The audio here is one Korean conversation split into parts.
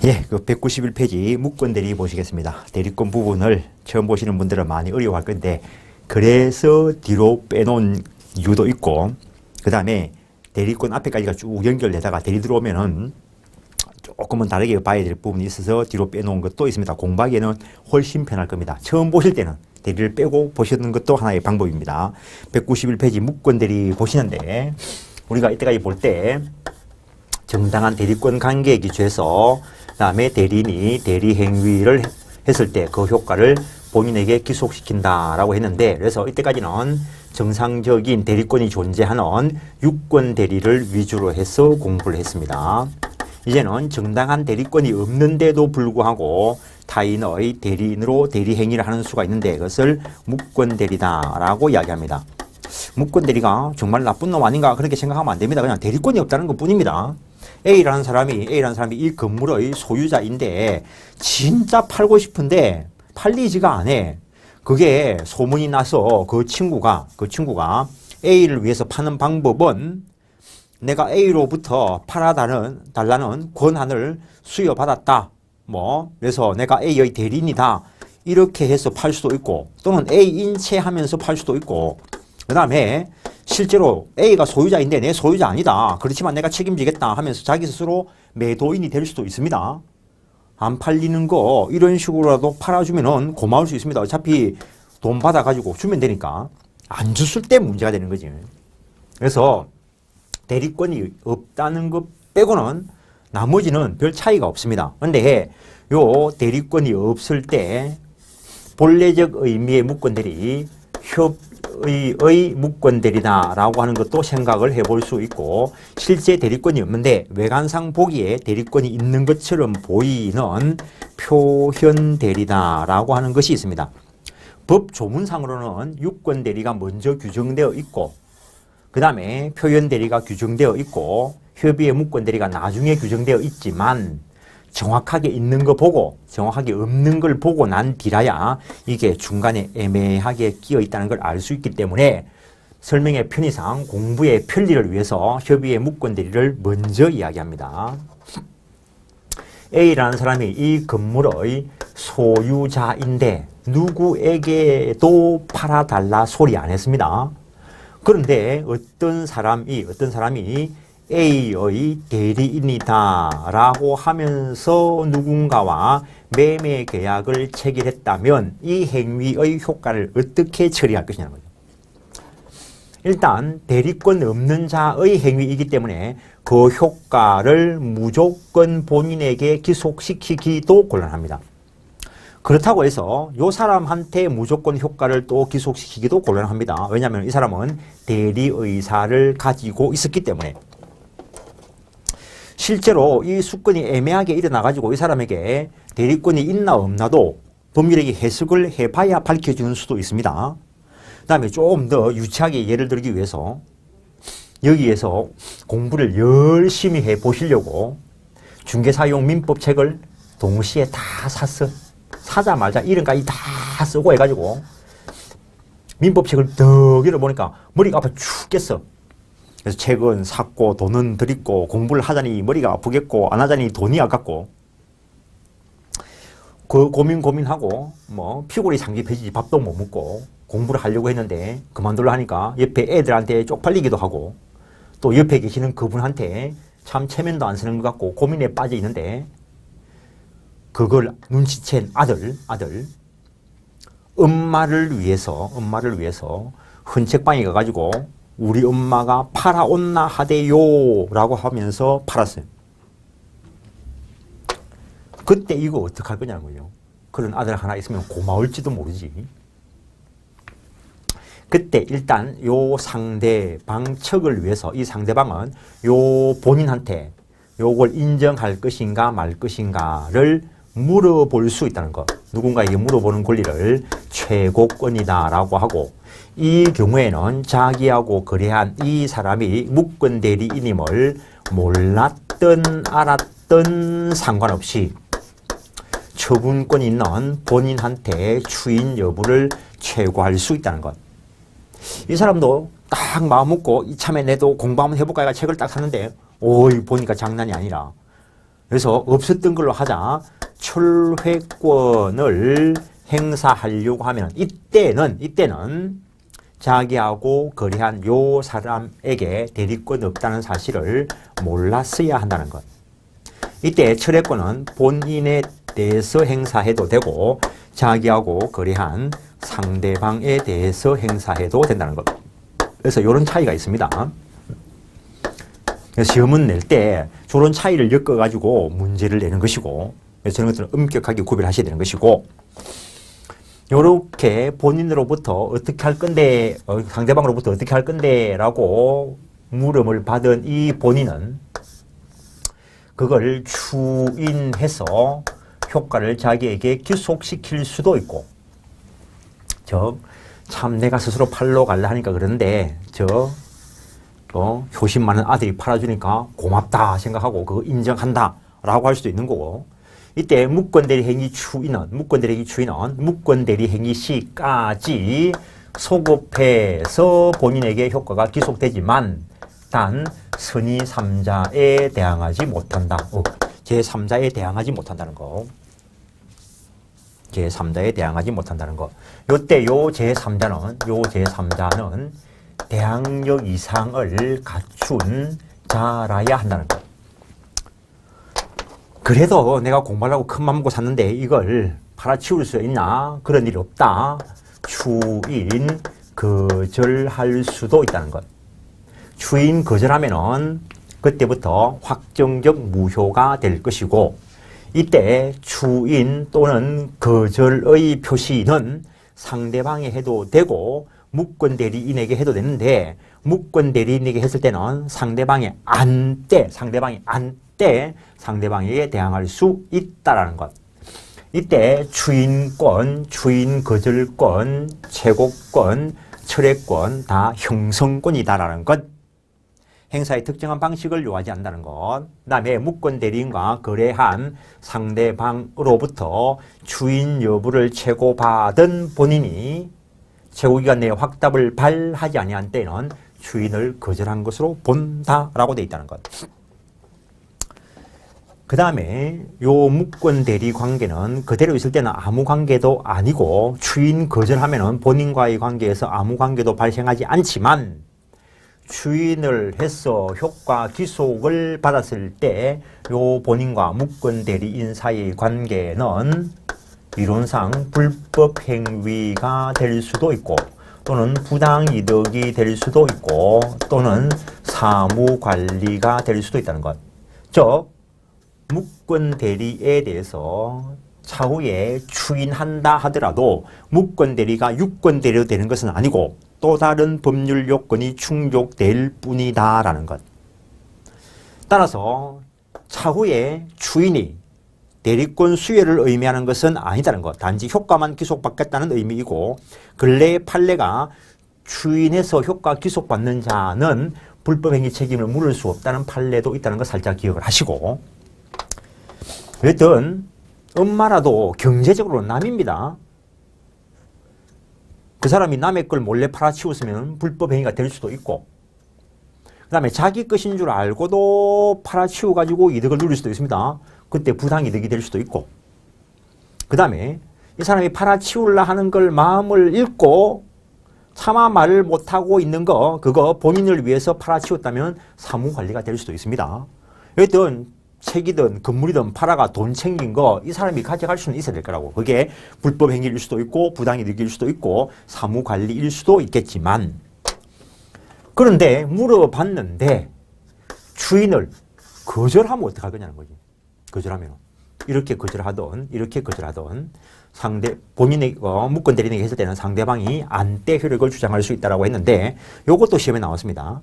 예, 그 191페이지 무권 대리 보시겠습니다. 대리권 부분을 처음 보시는 분들은 많이 어려워할 건데, 그래서 뒤로 빼놓은 이유도 있고, 그 다음에 대리권 앞에까지가 쭉 연결되다가 대리 들어오면은 조금은 다르게 봐야 될 부분이 있어서 뒤로 빼놓은 것도 있습니다. 공부하기에는 훨씬 편할 겁니다. 처음 보실 때는 대리를 빼고 보시는 것도 하나의 방법입니다. 191페이지 무권 대리 보시는데, 우리가 이때까지 볼 때 정당한 대리권 관계에 기초해서 그 다음에 대리인이 대리 행위를 했을 때 그 효과를 본인에게 기속시킨다라고 했는데, 그래서 이때까지는 정상적인 대리권이 존재하는 유권 대리를 위주로 해서 공부를 했습니다. 이제는 정당한 대리권이 없는데도 불구하고 타인의 대리인으로 대리 행위를 하는 수가 있는데, 그것을 무권 대리다라고 이야기합니다. 무권 대리가 정말 나쁜 놈 아닌가 그렇게 생각하면 안 됩니다. 그냥 대리권이 없다는 것 뿐입니다. A라는 사람이 이 건물의 소유자인데 진짜 팔고 싶은데 팔리지가 않아. 그게 소문이 나서 그 친구가 A를 위해서 파는 방법은 내가 A로부터 팔아달라는 권한을 수여받았다. 그래서 내가 A의 대리인이다. 이렇게 해서 팔 수도 있고, 또는 A 인체하면서 팔 수도 있고, 그 다음에 실제로 A가 소유자인데 내 소유자 아니다. 그렇지만 내가 책임지겠다 하면서 자기 스스로 매도인이 될 수도 있습니다. 안 팔리는 거 이런 식으로라도 팔아주면 고마울 수 있습니다. 어차피 돈 받아가지고 주면 되니까. 안 줬을 때 문제가 되는 거지. 그래서 대리권이 없다는 것 빼고는 나머지는 별 차이가 없습니다. 그런데 요 대리권이 없을 때 본래적 의미의 무권 대리, 협의의 무권 대리다라고 하는 것도 생각을 해볼 수 있고, 실제 대리권이 없는데 외관상 보기에 대리권이 있는 것처럼 보이는 표현 대리다라고 하는 것이 있습니다. 법 조문상으로는 유권 대리가 먼저 규정되어 있고, 그 다음에 표현 대리가 규정되어 있고, 협의의 무권 대리가 나중에 규정되어 있지만, 정확하게 있는 거 보고 정확하게 없는 걸 보고 난 뒤라야 이게 중간에 애매하게 끼어 있다는 걸 알 수 있기 때문에 설명의 편의상 공부의 편리를 위해서 협의의 무권 대리를 먼저 이야기합니다. A라는 사람이 이 건물의 소유자인데 누구에게도 팔아달라 소리 안 했습니다. 그런데 어떤 사람이 A의 대리인이다 라고 하면서 누군가와 매매 계약을 체결했다면 이 행위의 효과를 어떻게 처리할 것이냐는 거죠. 일단 대리권 없는 자의 행위이기 때문에 그 효과를 무조건 본인에게 기속시키기도 곤란합니다. 그렇다고 해서 이 사람한테 무조건 효과를 또 기속시키기도 곤란합니다. 왜냐하면 이 사람은 대리의사를 가지고 있었기 때문에. 실제로 이 수건이 애매하게 일어나가지고 이 사람에게 대리권이 있나 없나도 법률에게 해석을 해봐야 밝혀지는 수도 있습니다. 그 다음에 좀 더 유치하게 예를 들기 위해서 여기에서 공부를 열심히 해보시려고 중개사용 민법책을 동시에 다 샀어. 사자마자 이름까지 다 쓰고 해가지고 민법책을 더 읽어보니까 머리가 아파 죽겠어. 그래서 책은 샀고 돈은 들였고 공부를 하자니 머리가 아프겠고 안 하자니 돈이 아깝고 그 고민하고 피골이 상기해지지 밥도 못 먹고 공부를 하려고 했는데 그만둘라 하니까 옆에 애들한테 쪽팔리기도 하고 또 옆에 계시는 그분한테 참 체면도 안 쓰는 것 같고 고민에 빠져 있는데 그걸 눈치챈 아들 엄마를 위해서 헌책방에 가가지고 우리 엄마가 팔아온나 하대요 라고 하면서 팔았어요. 그때 이거 어떡할 거냐는 거예요. 그런 아들 하나 있으면 고마울지도 모르지. 그때 일단 요 상대방 척을 위해서 이 상대방은 요 본인한테 요걸 인정할 것인가 말 것인가를 물어볼 수 있다는 것. 누군가에게 물어보는 권리를 최고권이다라고 하고, 이 경우에는 자기하고 거래한 이 사람이 무권 대리인임을 몰랐든 알았든 상관없이 처분권 있는 본인한테 추인 여부를 최고할 수 있다는 것. 이 사람도 딱 마음 먹고 이참에 내도 공부 한번 해볼까 해가 책을 딱 샀는데 오이 보니까 장난이 아니라 그래서 없었던 걸로 하자. 철회권을 행사하려고 하면 이때는 자기하고 거래한 요 사람에게 대리권 없다는 사실을 몰랐어야 한다는 것. 이때 철회권은 본인에 대해서 행사해도 되고 자기하고 거래한 상대방에 대해서 행사해도 된다는 것. 그래서 이런 차이가 있습니다. 그래서 시험은 낼 때 저런 차이를 엮어가지고 문제를 내는 것이고, 그래서 저런 것들은 엄격하게 구별하셔야 되는 것이고, 요렇게 본인으로부터 어떻게 할 건데, 상대방으로부터 어떻게 할 건데 라고 물음을 받은 이 본인은 그걸 추인해서 효과를 자기에게 기속시킬 수도 있고, 참 내가 스스로 팔러 갈라 하니까 그러는데 효심 많은 아들이 팔아주니까 고맙다 생각하고 그거 인정한다 라고 할 수도 있는 거고, 이때 무권대리 행위 추인은 무권대리 행위 시까지 소급해서 본인에게 효과가 기속되지만 단 선의 3자에 대항하지 못한다. 제3자에 대항하지 못한다는 거. 제3자에 대항하지 못한다는 거. 요때 요 제3자는 대항력 이상을 갖춘 자라야 한다는 것. 그래도 내가 공부하려고 큰맘 먹고 샀는데 이걸 팔아치울 수 있나? 그런 일이 없다. 추인 거절할 수도 있다는 것. 추인 거절하면은 그때부터 확정적 무효가 될 것이고, 이때 추인 또는 거절의 표시는 상대방이 해도 되고 무권대리인에게 해도 되는데, 무권대리인에게 했을 때는 상대방이 안 때 상대방에게 대항할 수 있다라는 것. 이때 추인권, 추인거절권, 최고권, 철회권 다 형성권이다라는 것. 행사의 특정한 방식을 요하지 않는다는 것. 그 다음에 무권대리인과 거래한 상대방으로부터 추인 여부를 최고받은 본인이 최고기간 내에 확답을 발하지 아니한 때는 추인을 거절한 것으로 본다라고 되어 있다는 것. 그 다음에 요 무권대리 관계는 그대로 있을 때는 아무 관계도 아니고, 추인 거절하면은 본인과의 관계에서 아무 관계도 발생하지 않지만, 추인을 해서 효과 기속을 받았을 때 요 본인과 무권대리인 사이의 관계는 이론상 불법 행위가 될 수도 있고, 또는 부당이득이 될 수도 있고, 또는 사무관리가 될 수도 있다는 것. 즉 무권대리에 대해서 차후에 추인한다 하더라도 무권대리가 유권대리로 되는 것은 아니고 또 다른 법률 요건이 충족될 뿐이다라는 것. 따라서 차후에 추인이 대리권 수여를 의미하는 것은 아니다는 것. 단지 효과만 기속받겠다는 의미이고, 근래의 판례가 추인해서 효과 기속받는 자는 불법행위 책임을 물을 수 없다는 판례도 있다는 것 살짝 기억을 하시고, 여튼 엄마라도 경제적으로 남입니다. 그 사람이 남의 걸 몰래 팔아치웠으면 불법행위가 될 수도 있고, 그 다음에 자기 것인 줄 알고도 팔아치워가지고 이득을 누릴 수도 있습니다. 그때 부당이득이 될 수도 있고, 그 다음에 이 사람이 팔아치우려 하는 걸 마음을 읽고 차마 말을 못하고 있는 거, 그거 본인을 위해서 팔아치웠다면 사무관리가 될 수도 있습니다. 여튼 책이든 건물이든 팔아가 돈 챙긴 거 이 사람이 가져갈 수는 있어야 될 거라고. 그게 불법 행위일 수도 있고 부당이득일 수도 있고 사무관리일 수도 있겠지만, 그런데 물어봤는데 추인을 거절하면 어떡할 거냐는 거지. 거절하면 이렇게 거절하던 본인의 무권대리인에게 했을 때는 상대방이 안때 효력을 주장할 수 있다고 했는데, 이것도 시험에 나왔습니다.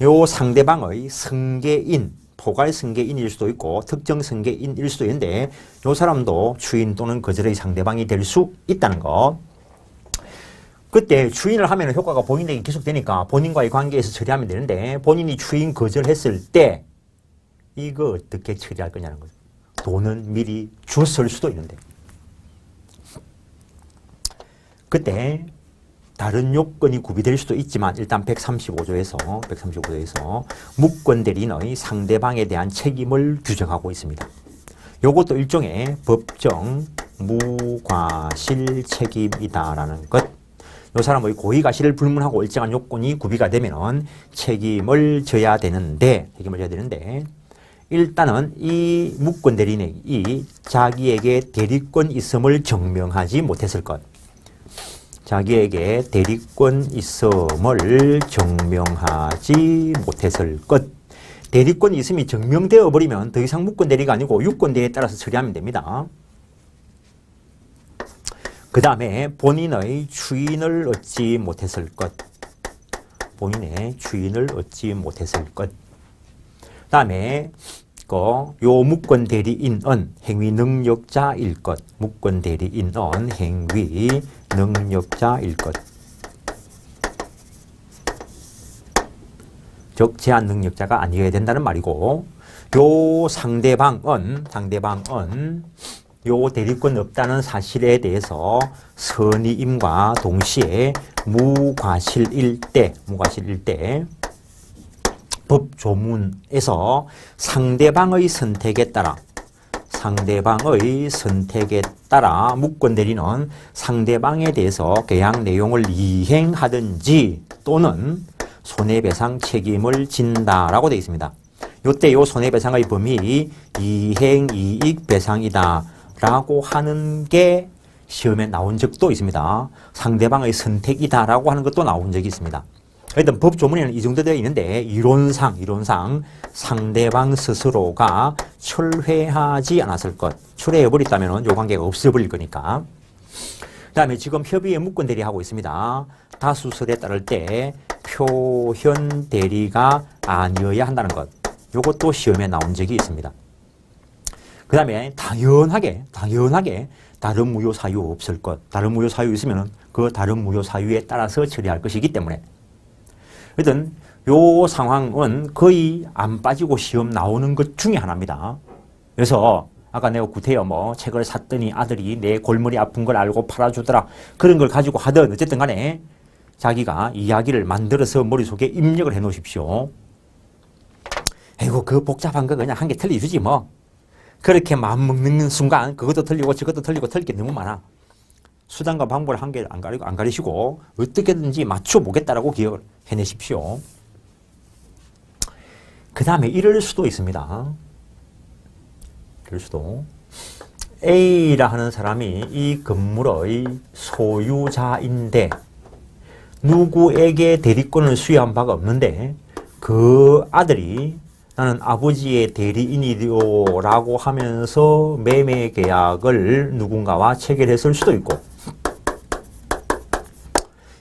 요 상대방의 승계인, 포괄 승계인일 수도 있고 특정 승계인일 수도 있는데, 이 사람도 추인 또는 거절의 상대방이 될 수 있다는 것. 그때 추인을 하면 효과가 본인에게 기속되니까 본인과의 관계에서 처리하면 되는데, 본인이 추인 거절했을 때 이거 어떻게 처리할 거냐는 거죠. 돈은 미리 줬을 수도 있는데, 그때 다른 요건이 구비될 수도 있지만 일단 135조에서 무권 대리인의 상대방에 대한 책임을 규정하고 있습니다. 요것도 일종의 법정 무과실 책임이다라는 것. 요 사람의 고의가실을 불문하고 일정한 요건이 구비가 되면 책임을 져야 되는데 일단은 이 무권 대리인이 자기에게 대리권 있음을 증명하지 못했을 것. 자기에게 대리권 있음을 증명하지 못했을 것. 대리권 있음이 증명되어 버리면 더 이상 무권 대리가 아니고 유권 대리에 따라서 처리하면 됩니다. 그 다음에 본인의 추인을 얻지 못했을 것. 본인의 추인을 얻지 못했을 것. 그 다음에 요 무권 대리인은 행위 능력자일 것. 무권 대리인은 행위 능력자일 것. 즉 제한 능력자가 아니어야 된다는 말이고, 요 상대방은 요 대리권 없다는 사실에 대해서 선의임과 동시에 무과실일 때 법조문에서 상대방의 선택에 따라 무권 대리는 상대방에 대해서 계약 내용을 이행하든지 또는 손해배상 책임을 진다라고 되어 있습니다. 요때 요 손해배상의 범위 이행이익배상이다 라고 하는 게 시험에 나온 적도 있습니다. 상대방의 선택이다라고 하는 것도 나온 적이 있습니다. 일단 법조문에는 이 정도 되어 있는데 이론상 상대방 스스로가 철회하지 않았을 것. 철회해버렸다면 요 관계가 없어버릴 거니까. 그 다음에 지금 협의에 무권 대리하고 있습니다. 다수설에 따를 때 표현 대리가 아니어야 한다는 것. 요것도 시험에 나온 적이 있습니다. 그 다음에 당연하게 다른 무효 사유 없을 것. 다른 무효 사유 있으면 그 다른 무효 사유에 따라서 처리할 것이기 때문에. 하여튼 요 상황은 거의 안 빠지고 시험 나오는 것 중에 하나입니다. 그래서 아까 내가 구태여 책을 샀더니 아들이 내 골머리 아픈 걸 알고 팔아주더라. 그런 걸 가지고 하든 어쨌든 간에 자기가 이야기를 만들어서 머릿속에 입력을 해 놓으십시오. 아이고 그 복잡한 거 그냥 한 개 틀려주지 뭐. 그렇게 마음 먹는 순간 그것도 틀리고 저것도 틀리고 틀릴 게 너무 많아. 수단과 방법을 한 개 안 가리시고 어떻게든지 맞춰보겠다라고 기억을 해내십시오. 그 다음에 이럴 수도 있습니다. 이럴 수도. A라 하는 사람이 이 건물의 소유자인데 누구에게 대리권을 수여한 바가 없는데 그 아들이 나는 아버지의 대리인이라고 하면서 매매 계약을 누군가와 체결했을 수도 있고,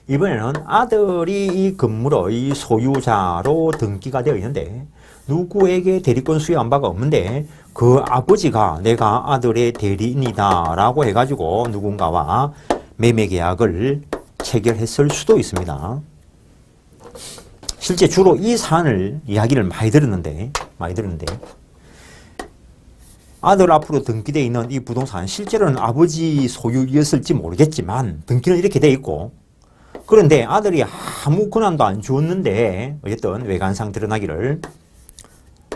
이번에는 아들이 이 건물의 소유자로 등기가 되어 있는데 누구에게 대리권 수여한 바가 없는데 그 아버지가 내가 아들의 대리인이다 라고 해가지고 누군가와 매매 계약을 체결했을 수도 있습니다. 실제 주로 이 사안을 이야기를 많이 들었는데 아들 앞으로 등기되어 있는 이 부동산 실제로는 아버지 소유였을지 모르겠지만 등기는 이렇게 되어 있고, 그런데 아들이 아무 권한도 안 주었는데 어쨌든 외관상 드러나기를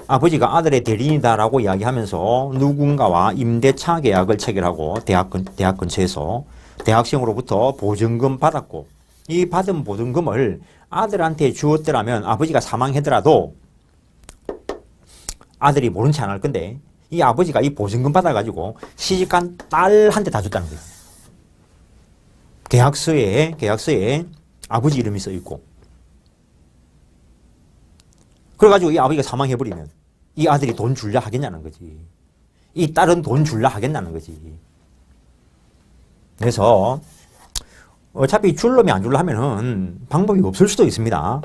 아버지가 아들의 대리인이다라고 이야기하면서 누군가와 임대차 계약을 체결하고 대학 근처에서 대학생으로부터 보증금 받았고, 이 받은 보증금을 아들한테 주었더라면 아버지가 사망하더라도 아들이 모른 체 안 할 건데 이 아버지가 이 보증금 받아가지고 시집간 딸한테 다 줬다는 거예요. 계약서에 아버지 이름이 써 있고. 그래가지고 이 아버지가 사망해버리면 이 아들이 돈 줄려 하겠냐는 거지. 이 딸은 돈 줄려 하겠냐는 거지. 그래서 어차피 줄 놈이 안 줄려 하면은 방법이 없을 수도 있습니다.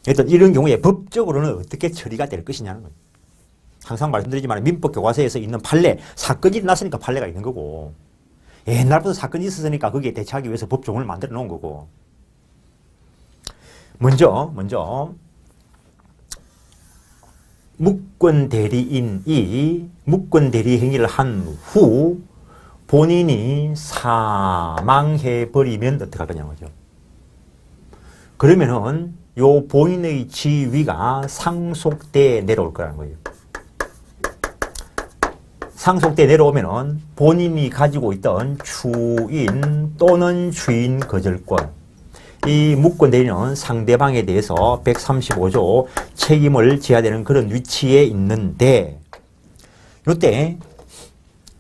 일단 이런 경우에 법적으로는 어떻게 처리가 될 것이냐는 거예요. 항상 말씀드리지만 민법 교과서에서 있는 판례, 사건이 일어났으니까 판례가 있는 거고, 옛날부터 사건이 있었으니까 거기에 대처하기 위해서 법조문을 만들어 놓은 거고. 먼저 무권 대리인이 무권 대리 행위를 한 후 본인이 사망해버리면 어떡할 거냐는 거죠. 그러면은 요 본인의 지위가 상속돼 내려올 거라는 거예요. 상속돼 내려오면은 본인이 가지고 있던 추인 또는 주인 거절권, 이 무권 대리는 상대방에 대해서 135조 책임을 져야 되는 그런 위치에 있는데, 이때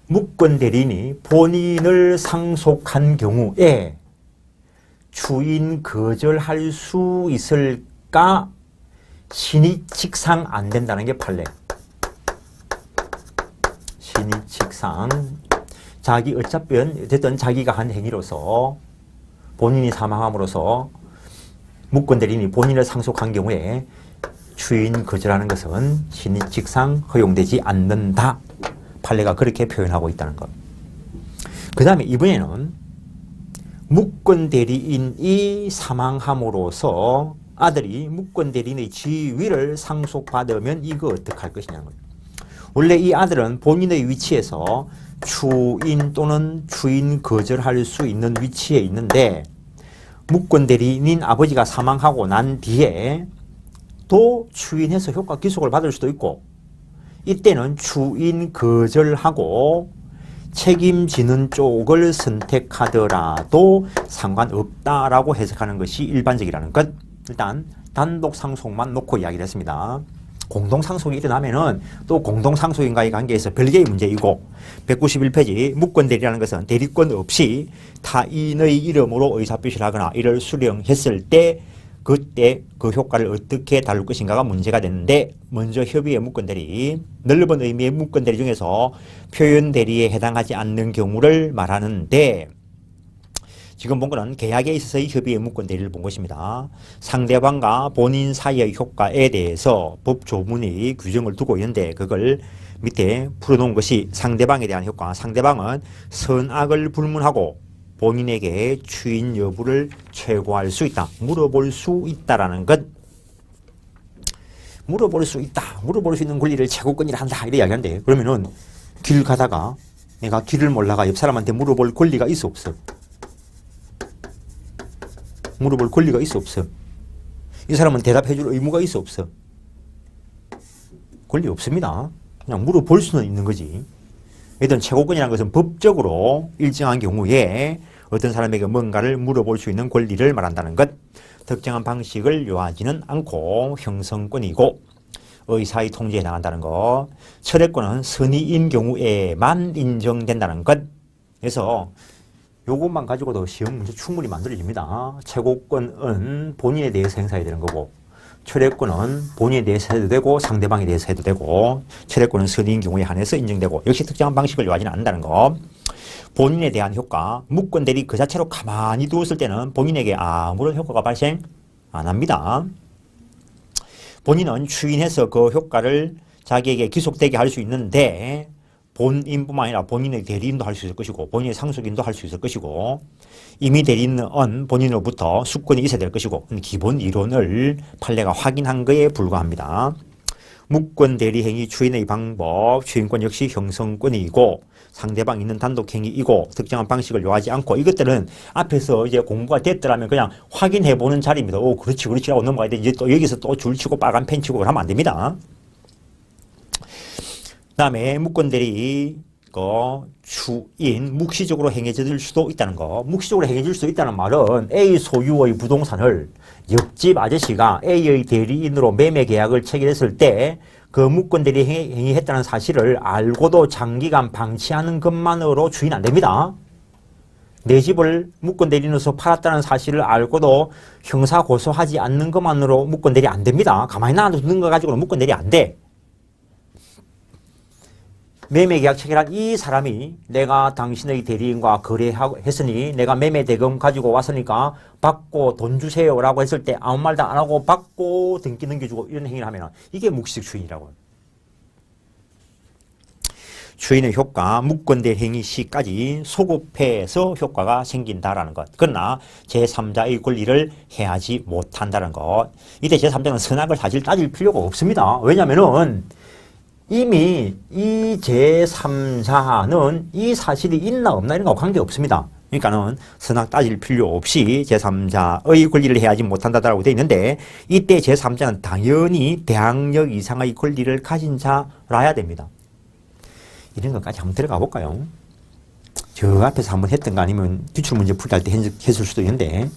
무권 대리인이 본인을 상속한 경우에 주인 거절할 수 있을까? 신의칙상 안 된다는 게 판례. 신의칙상 자기 어쨌든 자기가 한 행위로서 본인이 사망함으로써 무권 대리인이 본인을 상속한 경우에 주인 거절하는 것은 신의칙상 허용되지 않는다. 판례가 그렇게 표현하고 있다는 것. 그 다음에 이번에는 무권 대리인이 사망함으로써 아들이 무권 대리인의 지위를 상속받으면 이거 어떡할 것이냐는 거예요. 원래 이 아들은 본인의 위치에서 주인 또는 주인 거절할 수 있는 위치에 있는데, 무권 대리인인 아버지가 사망하고 난 뒤에 또 추인해서 효과 기속을 받을 수도 있고, 이때는 주인 거절하고 책임지는 쪽을 선택하더라도 상관없다라고 해석하는 것이 일반적이라는 것. 일단 단독 상속만 놓고 이야기를 했습니다. 공동상속이 일어나면은 또 공동상속인과의 관계에서 별개의 문제이고, 191페이지 무권 대리라는 것은 대리권 없이 타인의 이름으로 의사표시를 하거나 이를 수령했을 때 그때 그 효과를 어떻게 다룰 것인가가 문제가 되는데, 먼저 협의의 무권 대리, 넓은 의미의 무권 대리 중에서 표현 대리에 해당하지 않는 경우를 말하는데, 지금 본 거는 계약에 있어서의 협의의 무권 대리를 본 것입니다. 상대방과 본인 사이의 효과에 대해서 법 조문이 규정을 두고 있는데, 그걸 밑에 풀어놓은 것이 상대방에 대한 효과. 상대방은 선악을 불문하고 본인에게 추인 여부를 최고할 수 있다. 물어볼 수 있다라는 것. 물어볼 수 있다. 물어볼 수 있는 권리를 최고권이라 한다. 이렇게 이야기하는데, 그러면은 길 가다가 내가 길을 몰라가 옆 사람한테 물어볼 권리가 있어 없어? 물어볼 권리가 있어 없어? 이 사람은 대답해 줄 의무가 있어 없어? 권리 없습니다. 그냥 물어볼 수는 있는 거지. 일단 최고권이라는 것은 법적으로 일정한 경우에 어떤 사람에게 뭔가를 물어볼 수 있는 권리를 말한다는 것. 특정한 방식을 요하지는 않고 형성권이고 의사의 통제에 해당한다는 것. 철회권은 선의인 경우에만 인정된다는 것. 그래서 요것만 가지고도 시험 문제 충분히 만들어집니다. 최고권은 본인에 대해서 행사해야 되는 거고, 철회권은 본인에 대해서 해도 되고 상대방에 대해서 해도 되고, 철회권은 선의인 경우에 한해서 인정되고, 역시 특정한 방식을 요하지는 않는다는 거. 본인에 대한 효과, 무권 대리 그 자체로 가만히 두었을 때는 본인에게 아무런 효과가 발생 안 합니다. 본인은 추인해서 그 효과를 자기에게 기속되게 할 수 있는데, 본인뿐만 아니라 본인의 대리인도 할 수 있을 것이고, 본인의 상속인도 할 수 있을 것이고, 이미 대리인은 본인으로부터 수권이 있어야 될 것이고, 기본 이론을 판례가 확인한 것에 불과합니다. 무권 대리 행위 추인의 방법, 추인권 역시 형성권이고, 상대방 있는 단독 행위이고, 특정한 방식을 요하지 않고, 이것들은 앞에서 이제 공부가 됐더라면 그냥 확인해 보는 자리입니다. 오, 그렇지, 그렇지라고 넘어가야 돼. 이제 또 여기서 또 줄치고 빨간 펜 치고 그러면 안 됩니다. 그 다음에 무권 대리 주인 묵시적으로 행해질 수도 있다는 거. 묵시적으로 행해질 수 있다는 말은 A 소유의 부동산을 옆집 아저씨가 A의 대리인으로 매매 계약을 체결했을 때 그 무권 대리 행위했다는 사실을 알고도 장기간 방치하는 것만으로 주인 안 됩니다. 내 집을 무권 대리인으로서 팔았다는 사실을 알고도 형사 고소하지 않는 것만으로 무권 대리 안 됩니다. 가만히 놔두는 거 가지고는 무권 대리 안 돼. 매매계약 체결한 이 사람이 내가 당신의 대리인과 거래했으니 내가 매매대금 가지고 왔으니까 받고 돈 주세요 라고 했을 때 아무 말도 안 하고 받고 등기 넘겨주고 이런 행위를 하면 이게 묵시적 추인이라고요. 추인의 효과, 무권대 행위 시까지 소급해서 효과가 생긴다라는 것. 그러나 제3자의 권리를 해하지 못한다는 것. 이때 제3자는 선악을 사실 따질 필요가 없습니다. 왜냐하면은 이미 이 이 제3자는 이 사실이 있나 없나 이런 거와 관계없습니다. 그러니까는 선악 따질 필요 없이 제3자의 권리를 해야지 못한다라고 되어 있는데 이때 제3자는 당연히 대항력 이상의 권리를 가진 자라야 됩니다. 이런 것까지 한번 들어가 볼까요? 저 앞에서 한번 했던 거 아니면 기출문제 풀 때 할 때 했을 수도 있는데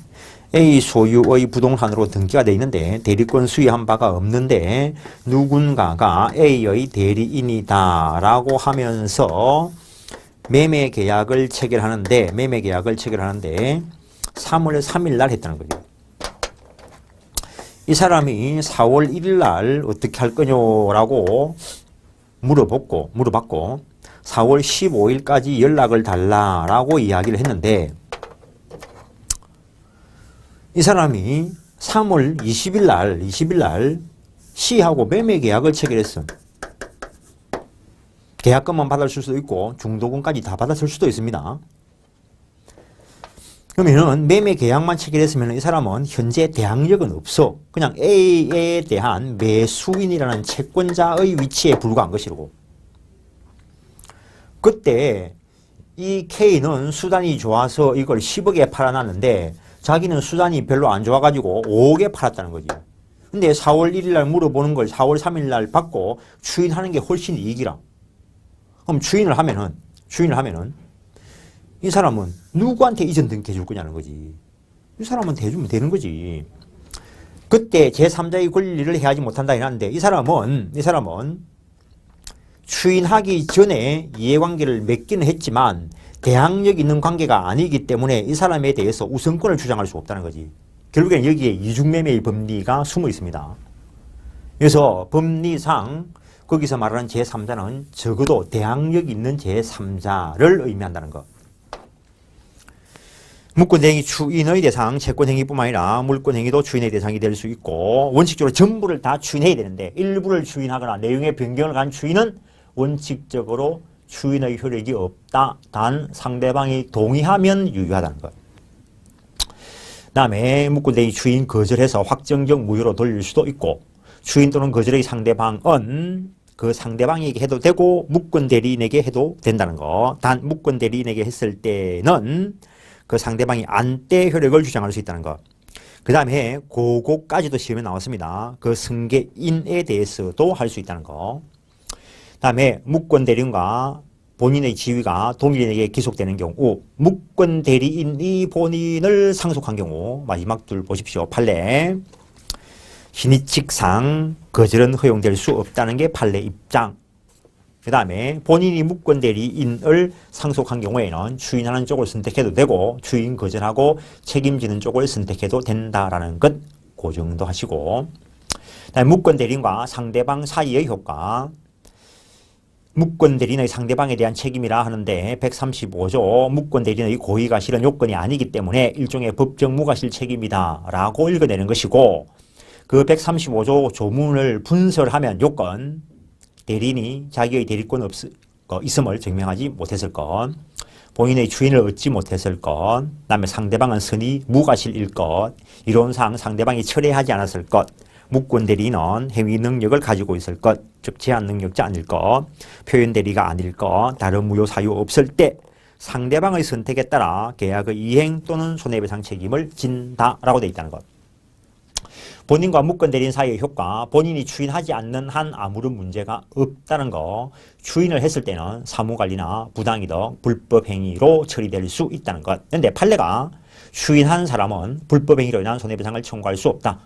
A 소유의 부동산으로 등기가 되어 있는데 대리권 수여한 바가 없는데 누군가가 A의 대리인이다 라고 하면서 매매 계약을 체결하는데 3월 3일 날 했다는 거죠. 이 사람이 4월 1일 날 어떻게 할 거냐라고 물어봤고 4월 15일까지 연락을 달라라고 이야기를 했는데 이 사람이 3월 20일 날 C하고 매매 계약을 체결했어. 계약금만 받았을 수도 있고 중도금까지 다 받았을 수도 있습니다. 그러면은 매매 계약만 체결했으면 이 사람은 현재 대항력은 없어. 그냥 A에 대한 매수인이라는 채권자의 위치에 불과한 것이고 그때 이 K는 수단이 좋아서 이걸 10억에 팔아놨는데 자기는 수단이 별로 안 좋아가지고 5억에 팔았다는 거지. 근데 4월 1일 날 물어보는 걸 4월 3일 날 받고 추인하는 게 훨씬 이익이라. 그럼 추인을 하면은 이 사람은 누구한테 이전 등기해 줄 거냐는 거지. 이 사람한테 해주면 되는 거지. 그때 제3자의 권리를 해야지 못한다 이러는데 이 사람은 추인하기 전에 이해관계를 맺기는 했지만 대항력 있는 관계가 아니기 때문에 이 사람에 대해서 우선권을 주장할 수 없다는 거지. 결국에는 여기에 이중매매의 법리가 숨어 있습니다. 그래서 법리상 거기서 말하는 제3자는 적어도 대항력 있는 제3자를 의미한다는 것. 물권행위 추인의 대상, 채권행위뿐만 아니라 물권행위도 추인의 대상이 될 수 있고 원칙적으로 전부를 다 추인해야 되는데 일부를 추인하거나 내용의 변경을 간 추인은 원칙적으로 추인의 효력이 없다. 단 상대방이 동의하면 유효하다는 것. 다음에 물권행위 추인 거절해서 확정적 무효로 돌릴 수도 있고 추인 또는 거절의 상대방은 그 상대방에게 해도 되고 물권 대리인에게 해도 된다는 거. 단 물권 대리인에게 했을 때는 그 상대방이 안대 효력을 주장할 수 있다는 것. 그 다음에 그거까지도 시험에 나왔습니다. 그 승계인에 대해서도 할 수 있다는 거. 다음에 물권 대리인과 본인의 지위가 동일인에게 기속되는 경우 물권 대리인이 본인을 상속한 경우 마지막 줄 보십시오. 판례. 신의칙상 거절은 허용될 수 없다는 게 판례 입장. 그 다음에 본인이 물권 대리인을 상속한 경우에는 추인하는 쪽을 선택해도 되고 추인 거절하고 책임지는 쪽을 선택해도 된다라는 것 그 정도 하시고 그다음에 물권 대리인과 상대방 사이의 효과 물권 대리인의 상대방에 대한 책임이라 하는데 135조 물권 대리인의 고의가 실은 요건이 아니기 때문에 일종의 법적 무과실 책임이다 라고 읽어내는 것이고 그 135조 조문을 분설하면 요건 대리인이 자기의 대리권 있음을 증명하지 못했을 것, 본인의 주인을 얻지 못했을 것, 그다음에 상대방은 선의 무과실일 것, 이론상 상대방이 철회하지 않았을 것, 물권 대리인은 행위 능력을 가지고 있을 것, 즉 제한 능력자 아닐 것, 표현 대리가 아닐 것, 다른 무효 사유 없을 때 상대방의 선택에 따라 계약의 이행 또는 손해배상 책임을 진다라고 되어 있다는 것. 본인과 물권 대리인 사이의 효과, 본인이 추인하지 않는 한 아무런 문제가 없다는 거, 추인을 했을 때는 사무관리나 부당이득, 불법행위로 처리될 수 있다는 것. 그런데 판례가 추인한 사람은 불법행위로 인한 손해배상을 청구할 수 없다.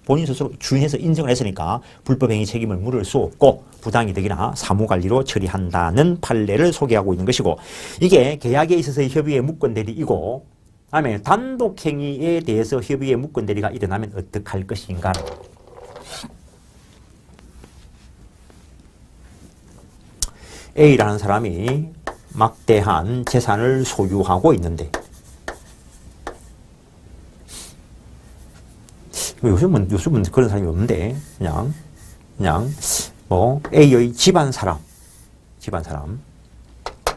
본인 스스로 추인해서 인정을 했으니까 불법행위 책임을 물을 수 없고 부당이득이나 사무관리로 처리한다는 판례를 소개하고 있는 것이고 이게 계약에 있어서의 협의의 물권 대리이고 다음에 단독행위에 대해서 협의의 물권 대리가 일어나면 어떻게 할 것인가. A라는 사람이 막대한 재산을 소유하고 있는데 요즘은 그런 사람이 없는데 그냥 뭐 A의 집안 사람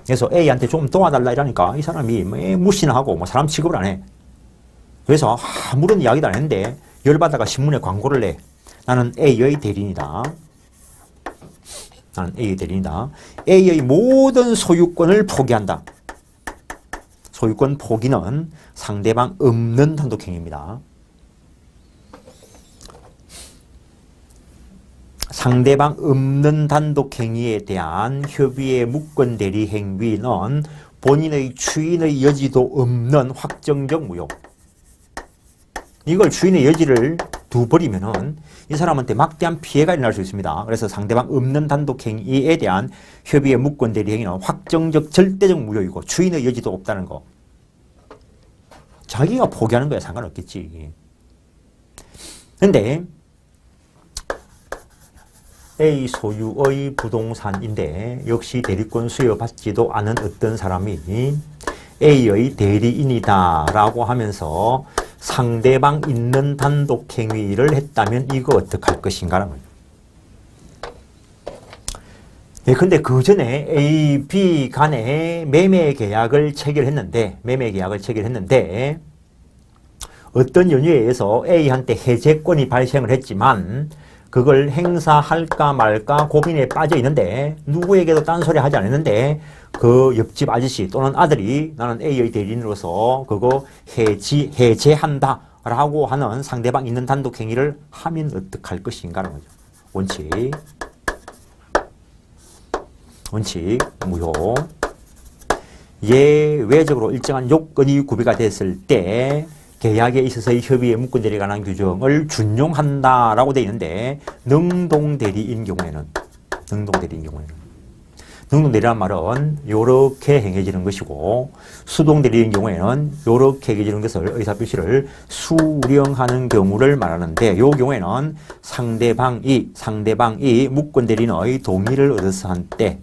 그래서 A한테 좀 도와달라 이러니까 이 사람이 무시나 하고 뭐 사람 취급을 안 해. 그래서 아무런 이야기도 안 했는데 열받다가 신문에 광고를 내. 나는 A의 대리인이다. 나는 A의 대리인이다. A의 모든 소유권을 포기한다. 소유권 포기는 상대방 없는 단독행위입니다. 상대방 없는 단독행위에 대한 협의의 무권대리 행위는 본인의 추인의 여지도 없는 확정적 무효. 이걸 추인의 여지를 두버리면은 이 사람한테 막대한 피해가 일어날 수 있습니다. 그래서 상대방 없는 단독행위에 대한 협의의 무권대리 행위는 확정적 절대적 무효이고 추인의 여지도 없다는 거. 자기가 포기하는 거야 상관없겠지. 근데 A 소유의 부동산인데 역시 대리권 수여받지도 않은 어떤 사람이 A의 대리인이다 라고 하면서 상대방 있는 단독행위를 했다면 이거 어떡할 것인가라는 거예요. 네, 근데 그 전에 A, B 간에 매매 계약을 체결했는데 어떤 연유에 의해서 A한테 해제권이 발생을 했지만 그걸 행사할까 말까 고민에 빠져 있는데 누구에게도 딴소리 하지 않았는데 그 옆집 아저씨 또는 아들이 나는 A의 대리인으로서 그거 해제한다 라고 하는 상대방 있는 단독 행위를 하면 어떡할 것인가라는 거죠. 원칙 무효. 예외적으로 일정한 요건이 구비가 됐을 때 계약에 있어서의 협의의 무권대리에 관한 규정을 준용한다라고 되어 있는데 능동대리인 경우에는 능동대리란 말은 요렇게 행해지는 것이고 수동대리인 경우에는 요렇게 행해지는 것을 의사표시를 수령하는 경우를 말하는데 요 경우에는 상대방이 무권대리인의 동의를 얻어서 한 때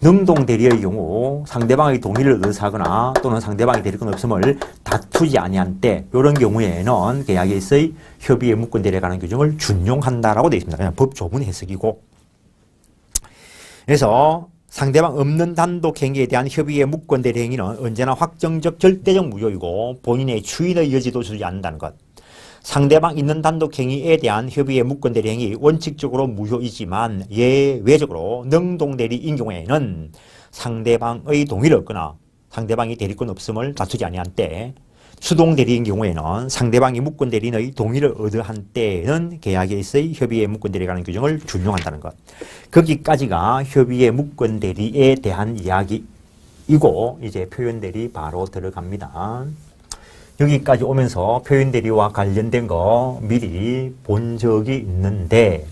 능동대리의 경우 상대방의 동의를 얻어서 하거나 또는 상대방이 대리권 없음을 다투지 아니한 때 이런 경우에는 계약에 있어의 협의의 무권대리에 관한 규정을 준용한다라고 되어 있습니다. 그냥 법 조문 해석이고. 그래서 상대방 없는 단독 행위에 대한 협의의 무권대리 행위는 언제나 확정적 절대적 무효이고 본인의 추인의 여지도 주지 않는다는 것. 상대방 있는 단독 행위에 대한 협의의 무권대리 행위 원칙적으로 무효이지만 예외적으로 능동대리인 경우에는 상대방의 동의를 얻거나 상대방이 대리권 없음을 다투지 아니한 때 수동대리인 경우에는 상대방이 무권대리인의 동의를 얻어한 때는 계약에 있어의 협의의 무권대리에 관한 규정을 준용한다는 것. 거기까지가 협의의 무권대리에 대한 이야기이고 이제 표현대리 바로 들어갑니다. 여기까지 오면서 표현대리와 관련된 거 미리 본 적이 있는데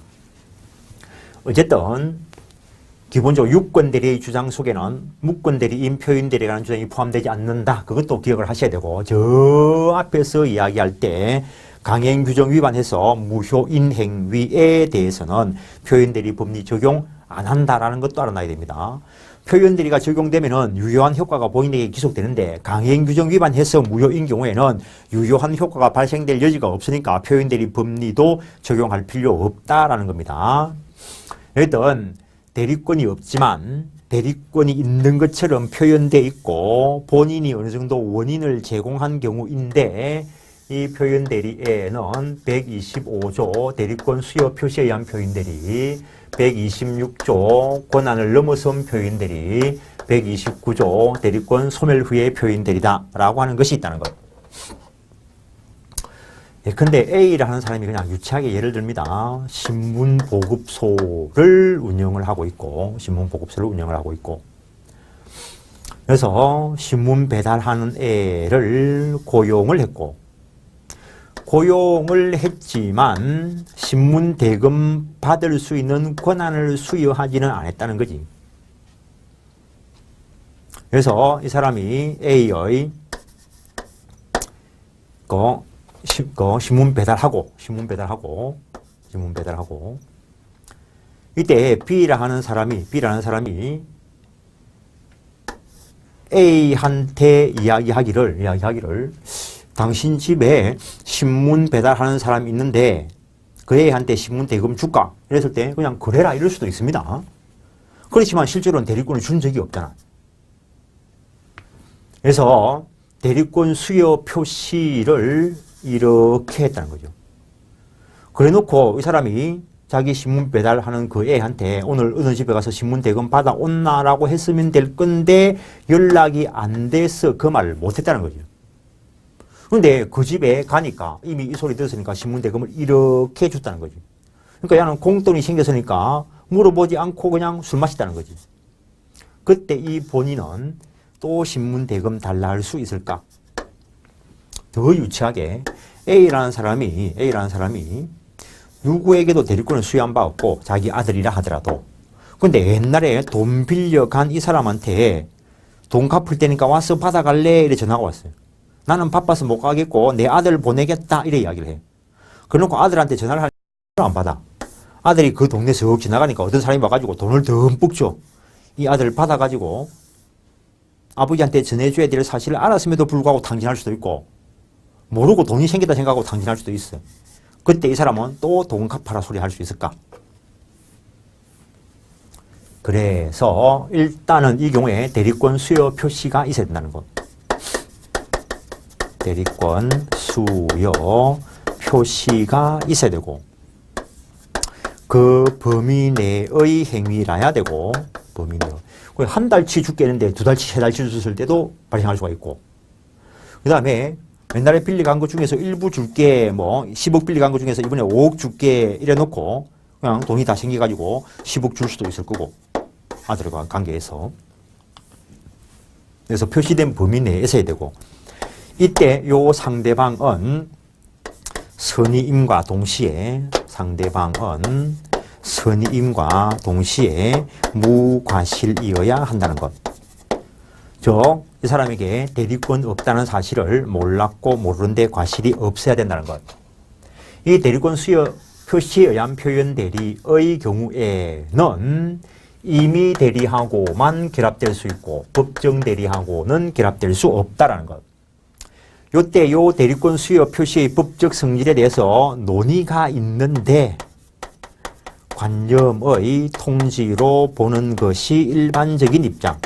어쨌든 기본적으로 유권대리의 주장 속에는 무권대리인 표현대리에 관한 주장이 포함되지 않는다. 그것도 기억을 하셔야 되고 저 앞에서 이야기할 때 강행규정 위반해서 무효인 행위에 대해서는 표현대리 법리 적용 안 한다라는 것도 알아놔야 됩니다. 표현대리가 적용되면은 유효한 효과가 본인에게 기속되는데 강행규정 위반해서 무효인 경우에는 유효한 효과가 발생될 여지가 없으니까 표현대리 법리도 적용할 필요 없다라는 겁니다. 일단 대리권이 없지만 대리권이 있는 것처럼 표현되어 있고 본인이 어느 정도 원인을 제공한 경우인데 이 표현대리에는 125조 대리권 수요 표시에 의한 표현대리, 126조 권한을 넘어선 표현대리, 129조 대리권 소멸 후의 표현대리다 라고 하는 것이 있다는 것. 근데 A라는 사람이 그냥 유치하게 예를 듭니다. 신문보급소를 운영을 하고 있고 그래서 신문 배달하는 애를 고용을 했고 고용을 했지만 신문 대금 받을 수 있는 권한을 수여하지는 않았다는 거지. 그래서 이 사람이 A의 신문 배달하고 이때 B라는 사람이 A한테 이야기하기를 당신 집에 신문 배달하는 사람이 있는데 그 애한테 신문 대금 줄까? 이랬을 때 그냥 그래라 이럴 수도 있습니다. 그렇지만 실제로는 대리권을 준 적이 없잖아. 그래서 대리권 수여 표시를 이렇게 했다는 거죠. 그래 놓고 이 사람이 자기 신문 배달하는 그 애한테 오늘 어느 집에 가서 신문 대금 받아온나라고 했으면 될 건데 연락이 안 돼서 그 말을 못했다는 거죠. 근데 그 집에 가니까 이미 이 소리 들었으니까 신문 대금을 이렇게 줬다는 거지. 그러니까 얘는 공돈이 생겼으니까 물어보지 않고 그냥 술 마셨다는 거지. 그때 이 본인은 또 신문 대금 달라 할 수 있을까? 더 유치하게 A라는 사람이 누구에게도 대리권을 수여 안 받았고 자기 아들이라 하더라도 근데 옛날에 돈 빌려간 이 사람한테 돈 갚을 테니까 와서 받아갈래? 이래 전화가 왔어요. 나는 바빠서 못 가겠고 내 아들 보내겠다 이래 이야기를 해. 그러놓고 아들한테 전화를 하면 안 받아. 아들이 그 동네 슥 지나가니까 어떤 사람이 와가지고 돈을 듬뿍 줘. 이 아들 받아가지고 아버지한테 전해줘야 될 사실을 알았음에도 불구하고 탕진할 수도 있고 모르고 돈이 생겼다 생각하고 탕진할 수도 있어요. 그때 이 사람은 또 돈 갚아라 소리 할 수 있을까? 그래서 일단은 이 경우에 대리권 수여 표시가 있어야 된다는 것. 대리권 수여 표시가 있어야 되고 그 범위 내의 행위라야 되고 범위 내 한 달치 줄게는데 두 달치 세 달치 줬을 때도 발생할 수가 있고 그 다음에 옛날에 빌려간 것 중에서 일부 줄게 뭐 10억 빌려간 것 중에서 이번에 5억 줄게 이래 놓고 그냥 돈이 다 생겨가지고 10억 줄 수도 있을 거고 아들과 관계에서 그래서 표시된 범위 내에 있어야 되고 이때 요 상대방은 선의임과 동시에 무과실이어야 한다는 것. 즉, 이 사람에게 대리권 없다는 사실을 몰랐고 모르는데 과실이 없어야 된다는 것. 이 대리권 수여 표시에 의한 표현 대리의 경우에는 임의 대리하고만 결합될 수 있고 법정 대리하고는 결합될 수 없다라는 것. 요때 요 대리권 수여 표시의 법적 성질에 대해서 논의가 있는데 관점의 통지로 보는 것이 일반적인 입장.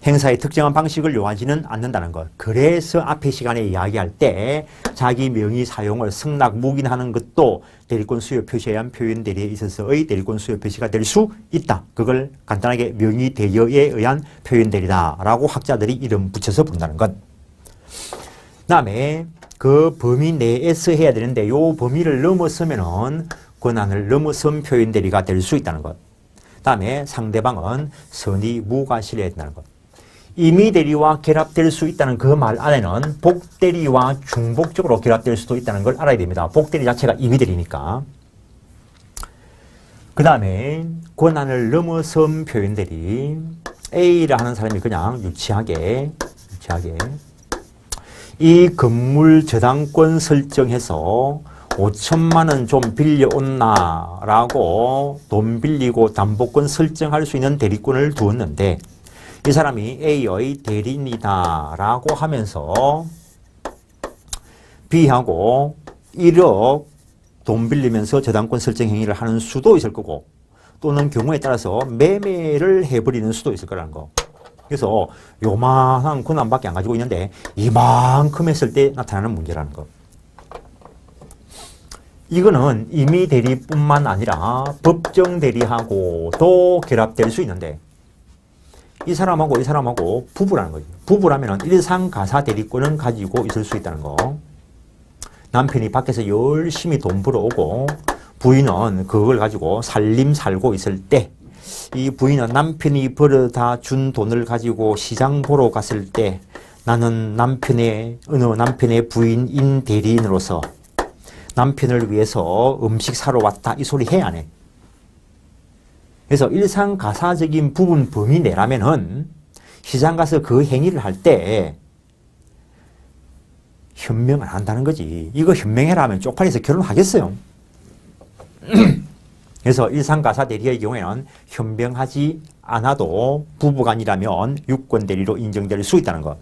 행사의 특정한 방식을 요하지는 않는다는 것. 그래서 앞의 시간에 이야기할 때 자기 명의 사용을 승낙 묵인하는 것도 대리권 수여 표시에 의한 표현 대리에 있어서의 대리권 수여 표시가 될 수 있다. 그걸 간단하게 명의 대여에 의한 표현 대리다라고 학자들이 이름 붙여서 부른다는 것. 그다음에 그 범위 내에서 해야 되는데 요 범위를 넘어서면은 권한을 넘어선 표현 대리가 될 수 있다는 것. 그다음에 상대방은 선의 무과실해야 된다는 것. 임의 대리와 결합될 수 있다는 그 말 안에는 복 대리와 중복적으로 결합될 수도 있다는 걸 알아야 됩니다. 복 대리 자체가 임의 대리니까. 그 다음에 권한을 넘어선 표현 대리. A라 하는 사람이 그냥 유치하게 이 건물 저당권 설정해서 5천만 원 좀 빌려온나 라고 돈 빌리고 담보권 설정할 수 있는 대리권을 두었는데 이 사람이 A의 대리인이다 라고 하면서 B하고 1억 돈 빌리면서 저당권 설정 행위를 하는 수도 있을 거고 또는 경우에 따라서 매매를 해버리는 수도 있을 거라는 거. 그래서 요만한 권한밖에 안 가지고 있는데 이만큼 했을 때 나타나는 문제라는 거. 이거는 임의 대리뿐만 아니라 법정 대리하고도 결합될 수 있는데 이 사람하고 부부라는 거죠. 부부라면 일상가사 대리권은 가지고 있을 수 있다는 거. 남편이 밖에서 열심히 돈 벌어오고 부인은 그걸 가지고 살림 살고 있을 때 이 부인은 남편이 벌어다 준 돈을 가지고 시장 보러 갔을 때 나는 어느 남편의 부인인 대리인으로서 남편을 위해서 음식 사러 왔다 이 소리 해 안 해? 그래서 일상가사적인 부분 범위 내라면은 시장 가서 그 행위를 할 때 현명을 한다는 거지. 이거 현명해라 하면 쪽팔려서 결혼하겠어요? 그래서 일상가사 대리의 경우에는 현명하지 않아도 부부간이라면 유권 대리로 인정될 수 있다는 것.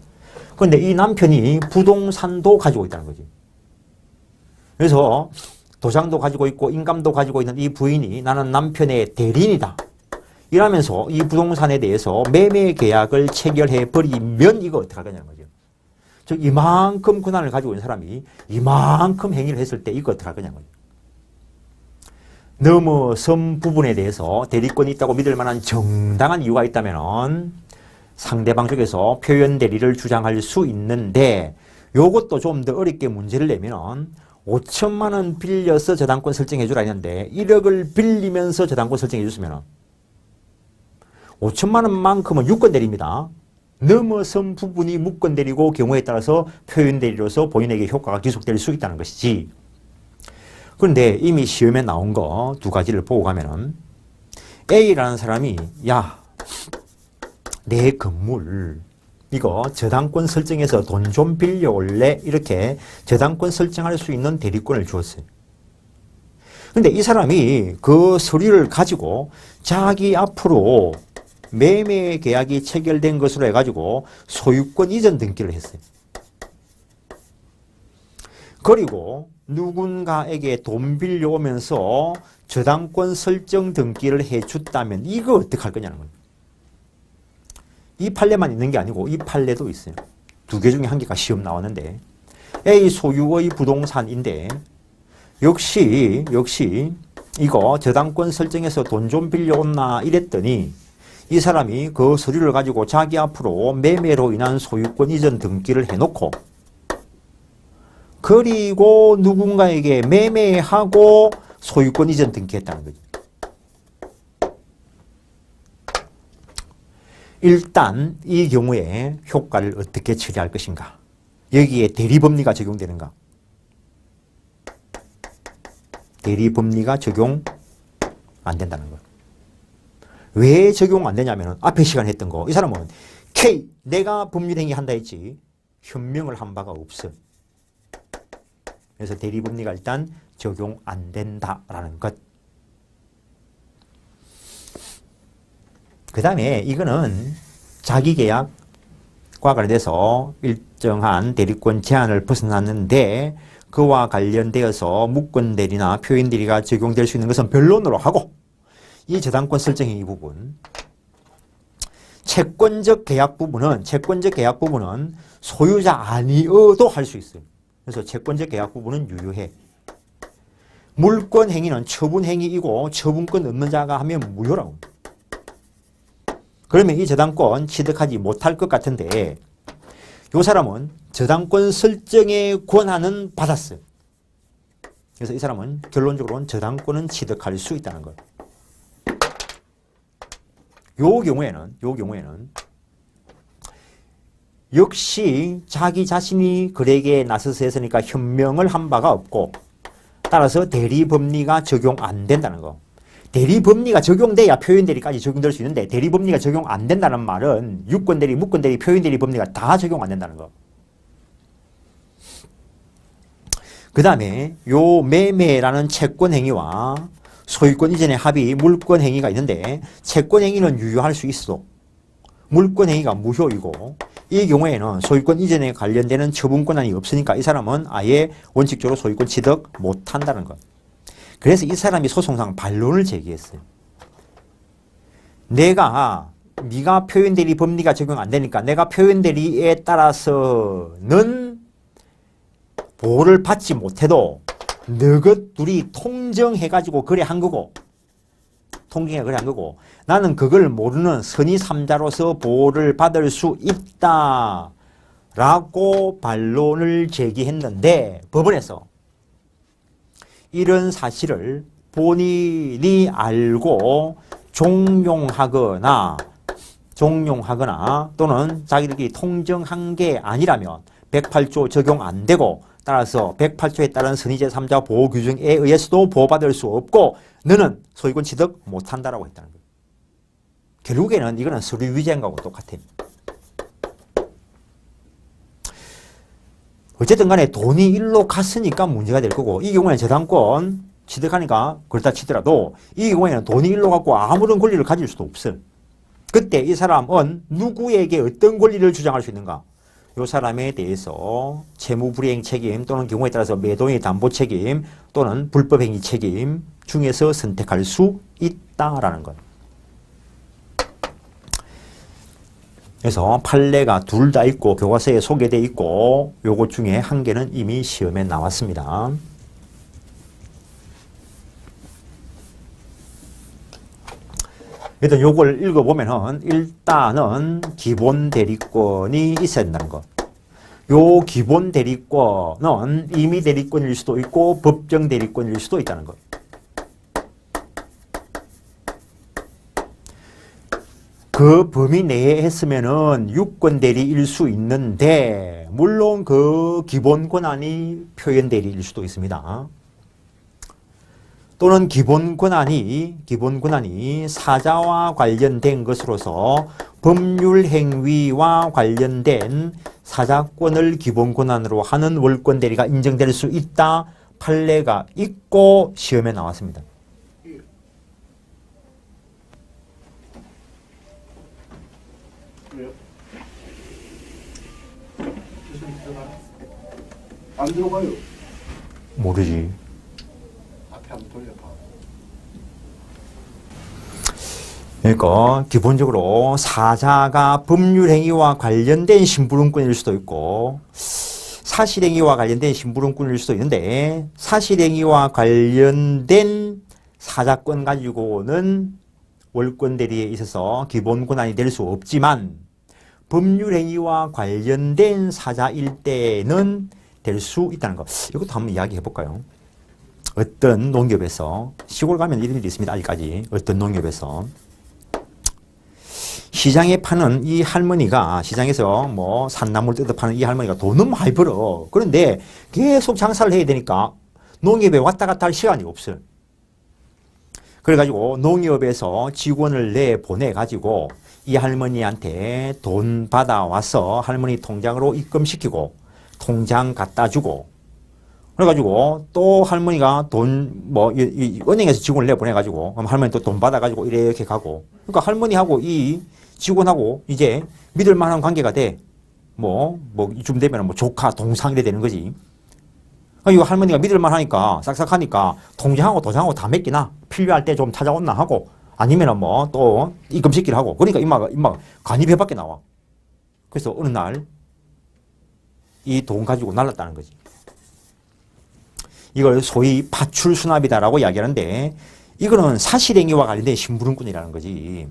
그런데 이 남편이 부동산도 가지고 있다는 거지. 그래서 도장도 가지고 있고 인감도 가지고 있는 이 부인이 나는 남편의 대리인이다. 이러면서 이 부동산에 대해서 매매 계약을 체결해 버리면 이거 어떻게 하겠냐는 거죠. 즉 이만큼 권한을 가지고 있는 사람이 이만큼 행위를 했을 때 이거 어떻게 하겠냐는 거죠. 넘어선 부분에 대해서 대리권이 있다고 믿을 만한 정당한 이유가 있다면 상대방 쪽에서 표현 대리를 주장할 수 있는데, 요것도 좀 더 어렵게 문제를 내면 5천만 원 빌려서 저당권 설정해 주라 했는데 1억을 빌리면서 저당권 설정해 줬으면 5천만 원만큼은 유권 대리입니다. 넘어선 부분이 무권 대리고 경우에 따라서 표현 대리로서 본인에게 효과가 기속될 수 있다는 것이지. 그런데 이미 시험에 나온 거 두 가지를 보고 가면은 A라는 사람이 야, 내 건물 이거 저당권 설정해서 돈 좀 빌려올래? 이렇게 저당권 설정할 수 있는 대리권을 주었어요. 근데 이 사람이 그 서류를 가지고 자기 앞으로 매매 계약이 체결된 것으로 해가지고 소유권 이전 등기를 했어요. 그리고 누군가에게 돈 빌려오면서 저당권 설정 등기를 해줬다면 이거 어떡할 거냐는 거예요. 이 판례만 있는 게 아니고 이 판례도 있어요. 두 개 중에 한 개가 시험 나왔는데 A 소유의 부동산인데 역시 이거 저당권 설정해서 돈 좀 빌려온나 이랬더니 이 사람이 그 서류를 가지고 자기 앞으로 매매로 인한 소유권 이전 등기를 해놓고 그리고 누군가에게 매매하고 소유권 이전 등기했다는 거죠. 일단 이 경우에 효과를 어떻게 처리할 것인가? 여기에 대리법리가 적용되는가? 대리법리가 적용 안 된다는 거예요. 왜 적용 안 되냐면 앞에 시간에 했던 거, 이 사람은 K, 내가 법률행위 한다 했지 현명을 한 바가 없어. 그래서 대리법리가 일단 적용 안 된다라는 것. 그 다음에 이거는 자기계약과 관련돼서 일정한 대리권 제한을 벗어났는데 그와 관련되어서 무권대리나 표현대리가 적용될 수 있는 것은 변론으로 하고, 이 저당권 설정행위 부분, 채권적 계약 부분은 소유자 아니어도 할 수 있어요. 그래서 채권적 계약 부분은 유효해. 물권행위는 처분행위이고 처분권 없는 자가 하면 무효라고. 그러면 이 저당권 취득하지 못할 것 같은데 이 사람은 저당권 설정의 권한은 받았어요. 그래서 이 사람은 결론적으로는 저당권은 취득할 수 있다는 거예요. 요 경우에는 역시 자기 자신이 거래에 나서서 했으니까 현명을 한 바가 없고 따라서 대리법리가 적용 안 된다는 거. 대리법리가 적용돼야 표현대리까지 적용될 수 있는데 대리법리가 적용 안 된다는 말은 유권대리, 무권대리, 표현대리 법리가 다 적용 안 된다는 거. 그 다음에 요 매매라는 채권행위와 소유권 이전의 합의, 물권행위가 있는데 채권행위는 유효할 수 있어. 물권행위가 무효이고 이 경우에는 소유권 이전에 관련되는 처분권한이 없으니까 이 사람은 아예 원칙적으로 소유권 취득 못한다는 것. 그래서 이 사람이 소송상 반론을 제기했어요. 네가 표현대리 법리가 적용 안 되니까 내가 표현대리에 따라서는 보호를 받지 못해도 너것 둘이 통정해가지고 거래한 거고 나는 그걸 모르는 선의 3자로서 보호를 받을 수 있다 라고 반론을 제기했는데 법원에서 이런 사실을 본인이 알고 종용하거나 또는 자기들끼리 통정한 게 아니라면 108조 적용 안 되고 따라서 108조에 따른 선의제 3자 보호 규정에 의해서도 보호받을 수 없고 너는 소유권 취득 못한다라고 했다는 거예요. 결국에는 이거는 서류 위조한 거하고 똑같아요. 어쨌든 간에 돈이 일로 갔으니까 문제가 될 거고 이 경우에는 저당권 취득하니까 그렇다 치더라도 이 경우에는 돈이 일로 갔고 아무런 권리를 가질 수도 없어요. 그때 이 사람은 누구에게 어떤 권리를 주장할 수 있는가? 이 사람에 대해서 채무불이행 책임 또는 경우에 따라서 매도인의 담보 책임 또는 불법행위 책임 중에서 선택할 수 있다라는 것. 그래서 판례가 둘 다 있고 교과서에 소개되어 있고 요것 중에 한 개는 이미 시험에 나왔습니다. 일단 요걸 읽어보면은 일단은 기본 대리권이 있어야 된다는 거. 요 기본 대리권은 임의 대리권일 수도 있고 법정 대리권일 수도 있다는 거. 그 범위 내에 했으면은 유권 대리일 수 있는데 물론 그 기본 권한이 표현 대리일 수도 있습니다. 또는 기본 권한이 사자와 관련된 것으로서 법률 행위와 관련된 사자권을 기본 권한으로 하는 월권 대리가 인정될 수 있다. 판례가 있고 시험에 나왔습니다. 왜요? 안 들어가요. 모르지. 앞에 한번 돌려봐. 그러니까 기본적으로 사자가 법률행위와 관련된 심부름꾼일 수도 있고 사실행위와 관련된 심부름꾼일 수도 있는데 사실행위와 관련된 사자권 가지고는 월권 대리에 있어서 기본 권한이 될 수 없지만 법률행위와 관련된 사자일 때는 될 수 있다는 거. 이것도 한번 이야기해 볼까요? 어떤 농협에서 시골 가면 이런 일이 있습니다. 아직까지 어떤 농협에서 시장에 파는 이 할머니가 시장에서 뭐 산나물 뜯어 파는 이 할머니가 돈은 많이 벌어. 그런데 계속 장사를 해야 되니까 농협에 왔다 갔다 할 시간이 없어요. 그래가지고 농협에서 직원을 내보내가지고 이 할머니한테 돈 받아와서 할머니 통장으로 입금시키고 통장 갖다 주고 그래가지고 또 할머니가 돈 은행에서 직원을 내보내가지고 그럼 할머니 또 돈 받아가지고 이렇게 가고 그러니까 할머니하고 이 직원하고 이제 믿을 만한 관계가 돼. 이쯤 되면 조카, 동상 이래 되는 거지. 이 할머니가 믿을 만하니까, 싹싹하니까, 통장하고 도장하고 다 맡기나? 필요할 때 좀 찾아온나 하고, 아니면은 또 입금시키를 하고, 그러니까 임마 간이 배 밖에 나와. 그래서 어느 날, 이 돈 가지고 날랐다는 거지. 이걸 소위 파출수납이다라고 이야기하는데, 이거는 사실행위와 관련된 심부름꾼이라는 거지.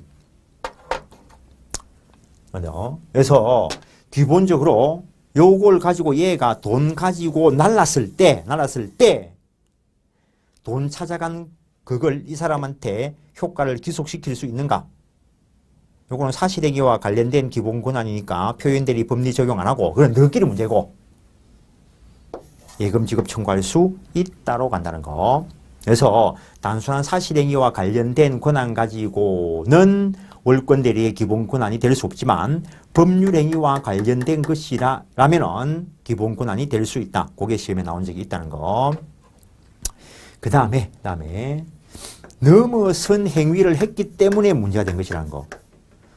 그래서 기본적으로 요걸 가지고 얘가 돈 가지고 날랐을 때 돈 찾아간 그걸 이 사람한테 효과를 지속시킬 수 있는가? 요거는 사실행위와 관련된 기본 권한이니까 표현대리 법리 적용 안 하고 그건 너희끼리 문제고 예금 지급 청구할 수 있다로 간다는 거. 그래서 단순한 사실행위와 관련된 권한 가지고는 월권 대리의 기본 권한이 될 수 없지만 법률행위와 관련된 것이라면은 기본 권한이 될 수 있다. 그게 시험에 나온 적이 있다는 거. 그 다음에 넘어선 행위를 했기 때문에 문제가 된 것이라는 거.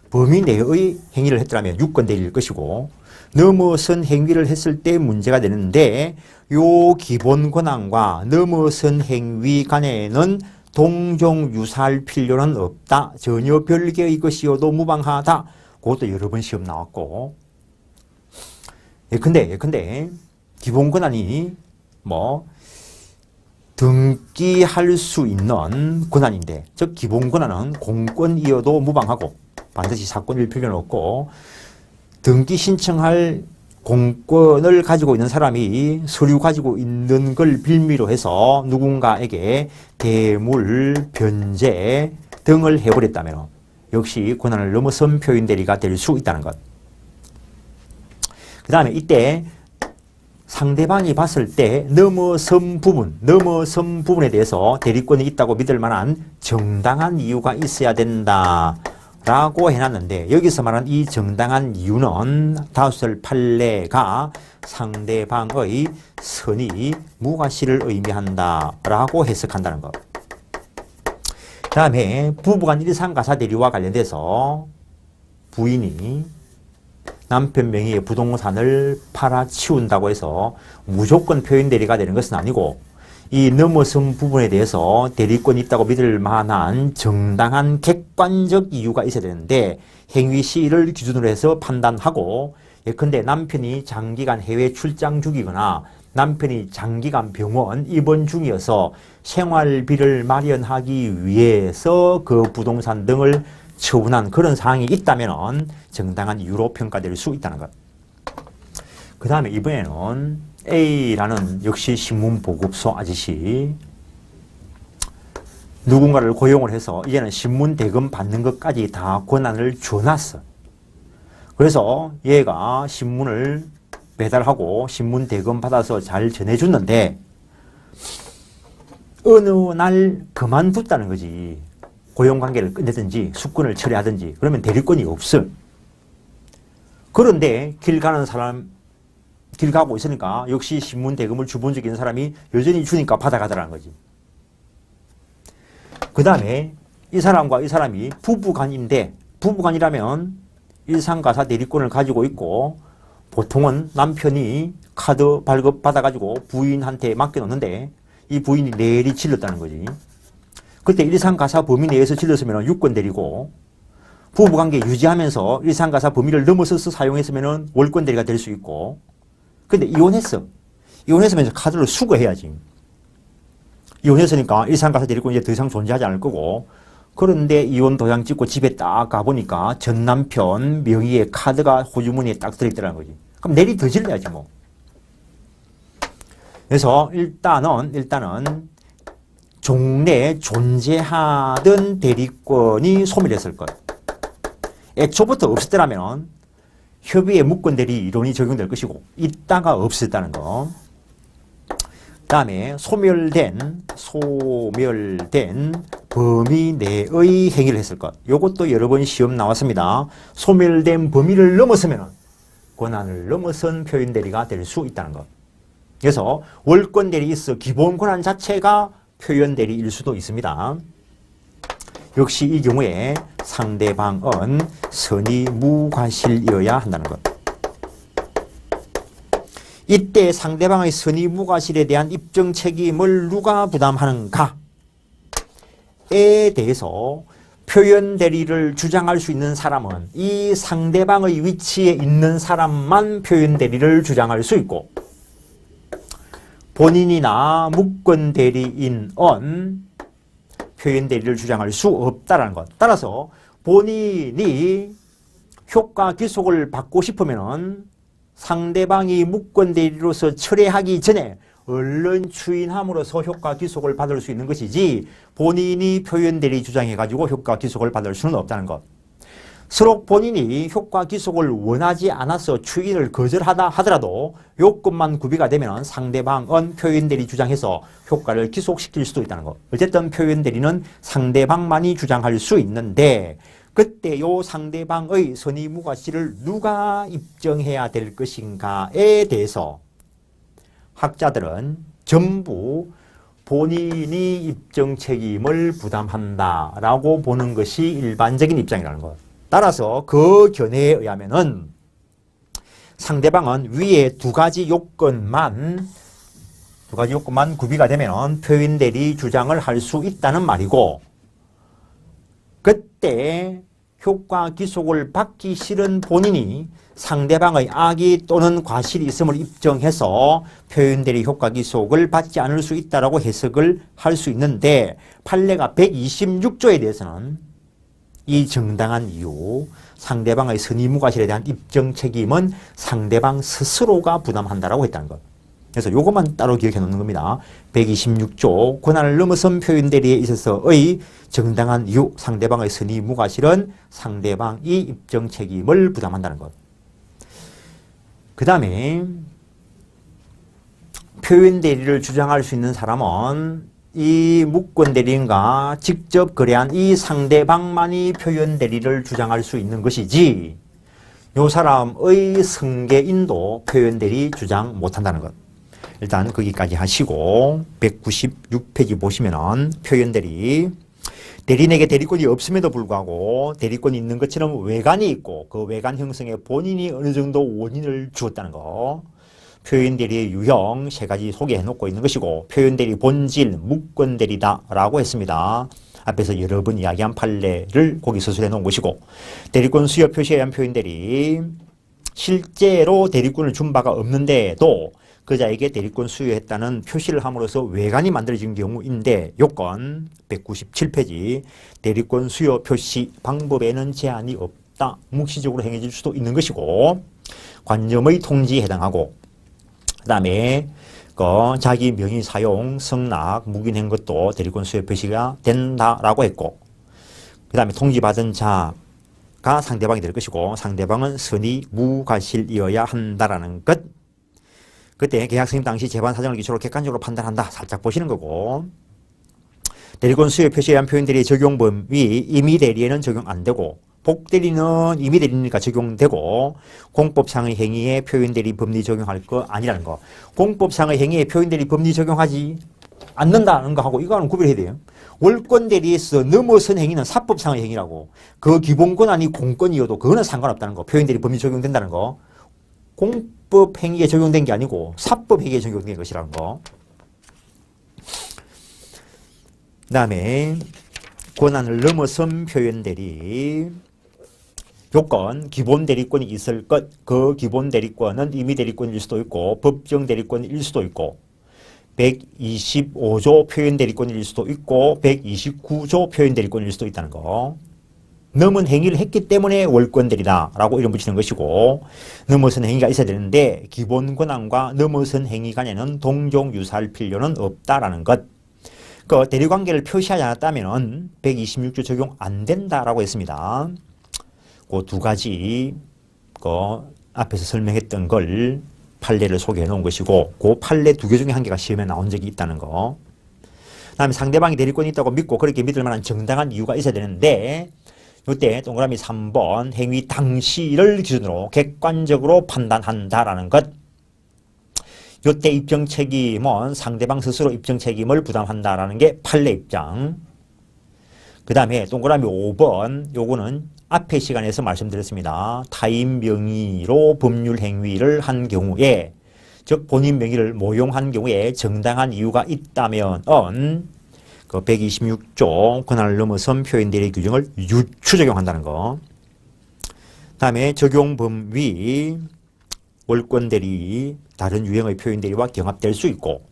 범위 내의 행위를 했더라면 유권 대리일 것이고 넘어선 행위를 했을 때 문제가 되는데 요 기본 권한과 넘어선 행위 간에는 동종 유사할 필요는 없다. 전혀 별개의 것이어도 무방하다. 그것도 여러 번 시험 나왔고. 예컨대 기본 권한이 등기할 수 있는 권한인데 즉 기본 권한은 공권이어도 무방하고 반드시 사건일 필요는 없고 등기 신청할 공권을 가지고 있는 사람이 서류 가지고 있는 걸 빌미로 해서 누군가에게 대물, 변제 등을 해버렸다면 역시 권한을 넘어선 표현대리가 될 수 있다는 것. 그 다음에 이때 상대방이 봤을 때 넘어선 부분에 대해서 대리권이 있다고 믿을 만한 정당한 이유가 있어야 된다. 라고 해놨는데 여기서 말하는 이 정당한 이유는 다수설 판례가 상대방의 선의, 무과실을 의미한다 라고 해석한다는 것. 그 다음에 부부간 일상가사 대리와 관련돼서 부인이 남편 명의의 부동산을 팔아치운다고 해서 무조건 표현 대리가 되는 것은 아니고 이 넘어선 부분에 대해서 대리권이 있다고 믿을 만한 정당한 객관적 이유가 있어야 되는데 행위 시일을 기준으로 해서 판단하고 예컨대 남편이 장기간 해외 출장 중이거나 남편이 장기간 병원 입원 중이어서 생활비를 마련하기 위해서 그 부동산 등을 처분한 그런 사항이 있다면 정당한 이유로 평가될 수 있다는 것. 그 다음에 이번에는 A라는 역시 신문보급소 아저씨, 누군가를 고용을 해서 이제는 신문 대금 받는 것까지 다 권한을 줘놨어. 그래서 얘가 신문을 배달하고 신문 대금 받아서 잘 전해줬는데 어느 날 그만뒀다는 거지. 고용관계를 끝내든지 숙군을 처리하든지. 그러면 대리권이 없어. 그런데 길 가는 사람, 길 가고 있으니까 역시 신문 대금을 주본 적이 있는 사람이 여전히 주니까 받아가더라는 거지. 그 다음에 이 사람과 이 사람이 부부간인데, 부부간이라면 일상가사 대리권을 가지고 있고 보통은 남편이 카드 발급 받아가지고 부인한테 맡겨놓는데 이 부인이 내리 질렀다는 거지. 그때 일상가사 범위 내에서 질렀으면 유권대리고, 부부관계 유지하면서 일상가사 범위를 넘어서서 사용했으면 월권대리가 될 수 있고, 근데 이혼했어. 이혼했으면 카드를 수거해야지. 이혼했으니까 일상가사 대리권이 이제 더 이상 존재하지 않을 거고, 그런데 이혼 도장 찍고 집에 딱 가보니까 전 남편 명의의 카드가 호주머니에 딱 들어있더라는 거지. 그럼 내리 더 질러야지 뭐. 그래서 일단은 종래에 존재하던 대리권이 소멸했을 것. 애초부터 없었더라면 협의의 무권대리 이론이 적용될 것이고, 있다가 없었다는 거. 그 다음에 소멸된 범위 내의 행위를 했을 것. 이것도 여러 번 시험 나왔습니다. 소멸된 범위를 넘어서면 권한을 넘어선 표현대리가 될 수 있다는 것. 그래서 월권대리 있어 기본 권한 자체가 표현대리일 수도 있습니다. 역시 이 경우에 상대방은 선의 무과실이어야 한다는 것. 이때 상대방의 선의 무과실에 대한 입증 책임을 누가 부담하는가에 대해서 표현대리를 주장할 수 있는 사람은 이 상대방의 위치에 있는 사람만 표현대리를 주장할 수 있고, 본인이나 무권대리인은 표현대리를 주장할 수 없다는 것. 따라서 본인이 효과 기속을 받고 싶으면 상대방이 무권대리로서 철회하기 전에 얼른 추인함으로써 효과 기속을 받을 수 있는 것이지, 본인이 표현대리 주장해가지고 효과 기속을 받을 수는 없다는 것. 서로 본인이 효과 기속을 원하지 않아서 추인을 거절하다 하더라도 요건만 구비가 되면 상대방은 표현대리 주장해서 효과를 기속시킬 수도 있다는 것. 어쨌든 표현대리는 상대방만이 주장할 수 있는데, 그때 요 상대방의 선의 무과실을 누가 입증해야 될 것인가에 대해서 학자들은 전부 본인이 입증 책임을 부담한다라고 보는 것이 일반적인 입장이라는 것. 따라서 그 견해에 의하면은 상대방은 위에 두 가지 요건만 구비가 되면 표현대리 주장을 할 수 있다는 말이고, 그때 효과 기속을 받기 싫은 본인이 상대방의 악의 또는 과실이 있음을 입증해서 표현대리 효과 기속을 받지 않을 수 있다라고 해석을 할 수 있는데, 판례가 126조에 대해서는 이 정당한 이유, 상대방의 선의 무과실에 대한 입증 책임은 상대방 스스로가 부담한다라고 했다는 것. 그래서 이것만 따로 기억해 놓는 겁니다. 126조 권한을 넘어선 표현대리에 있어서의 정당한 이유, 상대방의 선의 무과실은 상대방이 입증 책임을 부담한다는 것. 그 다음에 표현대리를 주장할 수 있는 사람은 이 무권대리인과 직접 거래한 이 상대방만이 표현대리를 주장할 수 있는 것이지, 이 사람의 승계인도 표현대리 주장 못한다는 것. 일단 거기까지 하시고 196페이지 보시면은 표현대리, 대리인에게 대리권이 없음에도 불구하고 대리권이 있는 것처럼 외관이 있고 그 외관 형성에 본인이 어느 정도 원인을 주었다는 거. 표현대리의 유형 세 가지 소개해 놓고 있는 것이고, 표현대리 본질 무권대리다라고 했습니다. 앞에서 여러 번 이야기한 판례를 거기 서술해 놓은 것이고, 대리권 수여 표시에 의한 표현대리, 실제로 대리권을 준 바가 없는데도 그자에게 대리권 수여했다는 표시를 함으로써 외관이 만들어진 경우인데 요건 197페이지 대리권 수여 표시 방법에는 제한이 없다. 묵시적으로 행해질 수도 있는 것이고 관점의 통지에 해당하고 그 다음에 자기 명의 사용, 승낙, 묵인한 것도 대리권 수여 표시가 된다라고 했고 그 다음에 통지받은 자가 상대방이 될 것이고 상대방은 선의 무과실이어야 한다라는 것. 그때 계약 승인 당시 재반 사정을 기초로 객관적으로 판단한다. 살짝 보시는 거고 대리권 수여 표시에 의한 표현대리의 적용 범위 임의 대리에는 적용 안 되고 복대리는 임의 대리니까 적용되고 공법상의 행위에 표현대리 법리 적용할 거 아니라는 거. 공법상의 행위에 표현대리 법리 적용하지 않는다는 거하고 이거는 구별해야 돼요. 월권대리에서 넘어선 행위는 사법상의 행위라고. 그 기본권 아니 공권이어도 그거는 상관없다는 거. 표현대리 법리 적용된다는 거. 공법 행위에 적용된 게 아니고 사법 행위에 적용된 것이라는 거. 그 다음에 권한을 넘어선 표현대리 요건 기본 대리권이 있을 것. 그 기본 대리권은 임의 대리권일 수도 있고 법정 대리권일 수도 있고 125조 표현 대리권일 수도 있고 129조 표현 대리권일 수도 있다는 거. 넘은 행위를 했기 때문에 월권 대리다라고 이름 붙이는 것이고 넘어선 행위가 있어야 되는데 기본 권한과 넘어선 행위 간에는 동종 유사할 필요는 없다라는 것. 그 대리관계를 표시하지 않았다면 126조 적용 안 된다라고 했습니다. 그 두 가지 앞에서 설명했던 걸 판례를 소개해 놓은 것이고 그 판례 두 개 중에 한 개가 시험에 나온 적이 있다는 거. 그다음에 상대방이 대리권이 있다고 믿고 그렇게 믿을 만한 정당한 이유가 있어야 되는데 이때 동그라미 3번 행위 당시를 기준으로 객관적으로 판단한다라는 것. 이때 입증 책임은 상대방 스스로 입증 책임을 부담한다라는 게 판례 입장. 그 다음에 동그라미 5번 요거는 앞의 시간에서 말씀드렸습니다. 타인 명의로 법률 행위를 한 경우에 즉 본인 명의를 모용한 경우에 정당한 이유가 있다면 그 126조 권한을 넘어선 표현대리 규정을 유추 적용한다는 거. 다음에 적용 범위 월권대리 다른 유형의 표현대리와 경합될 수 있고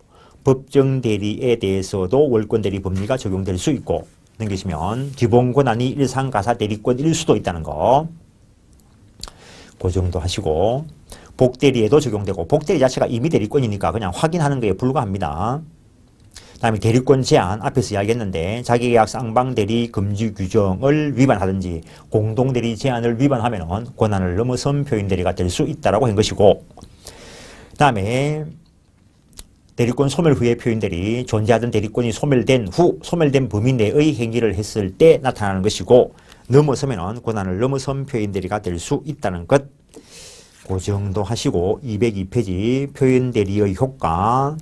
법정대리에 대해서도 월권대리 법리가 적용될 수 있고 넘기시면 기본 권한이 일상가사 대리권일 수도 있다는 거. 그 정도 하시고 복대리에도 적용되고 복대리 자체가 임의 대리권이니까 그냥 확인하는 것에 불과합니다. 다음에 대리권 제한 앞에서 이야기했는데 자기계약 쌍방대리 금지 규정을 위반하든지 공동대리 제한을 위반하면 권한을 넘어선 표현대리가 될 수 있다라고 한 것이고 다음에 대리권 소멸 후의 표현대리 존재하던 대리권이 소멸된 후 소멸된 범위 내의 행위를 했을 때 나타나는 것이고 넘어서면 권한을 넘어선 표현대리가 될 수 있다는 것. 그 정도 하시고 202페이지 표현대리의 효과.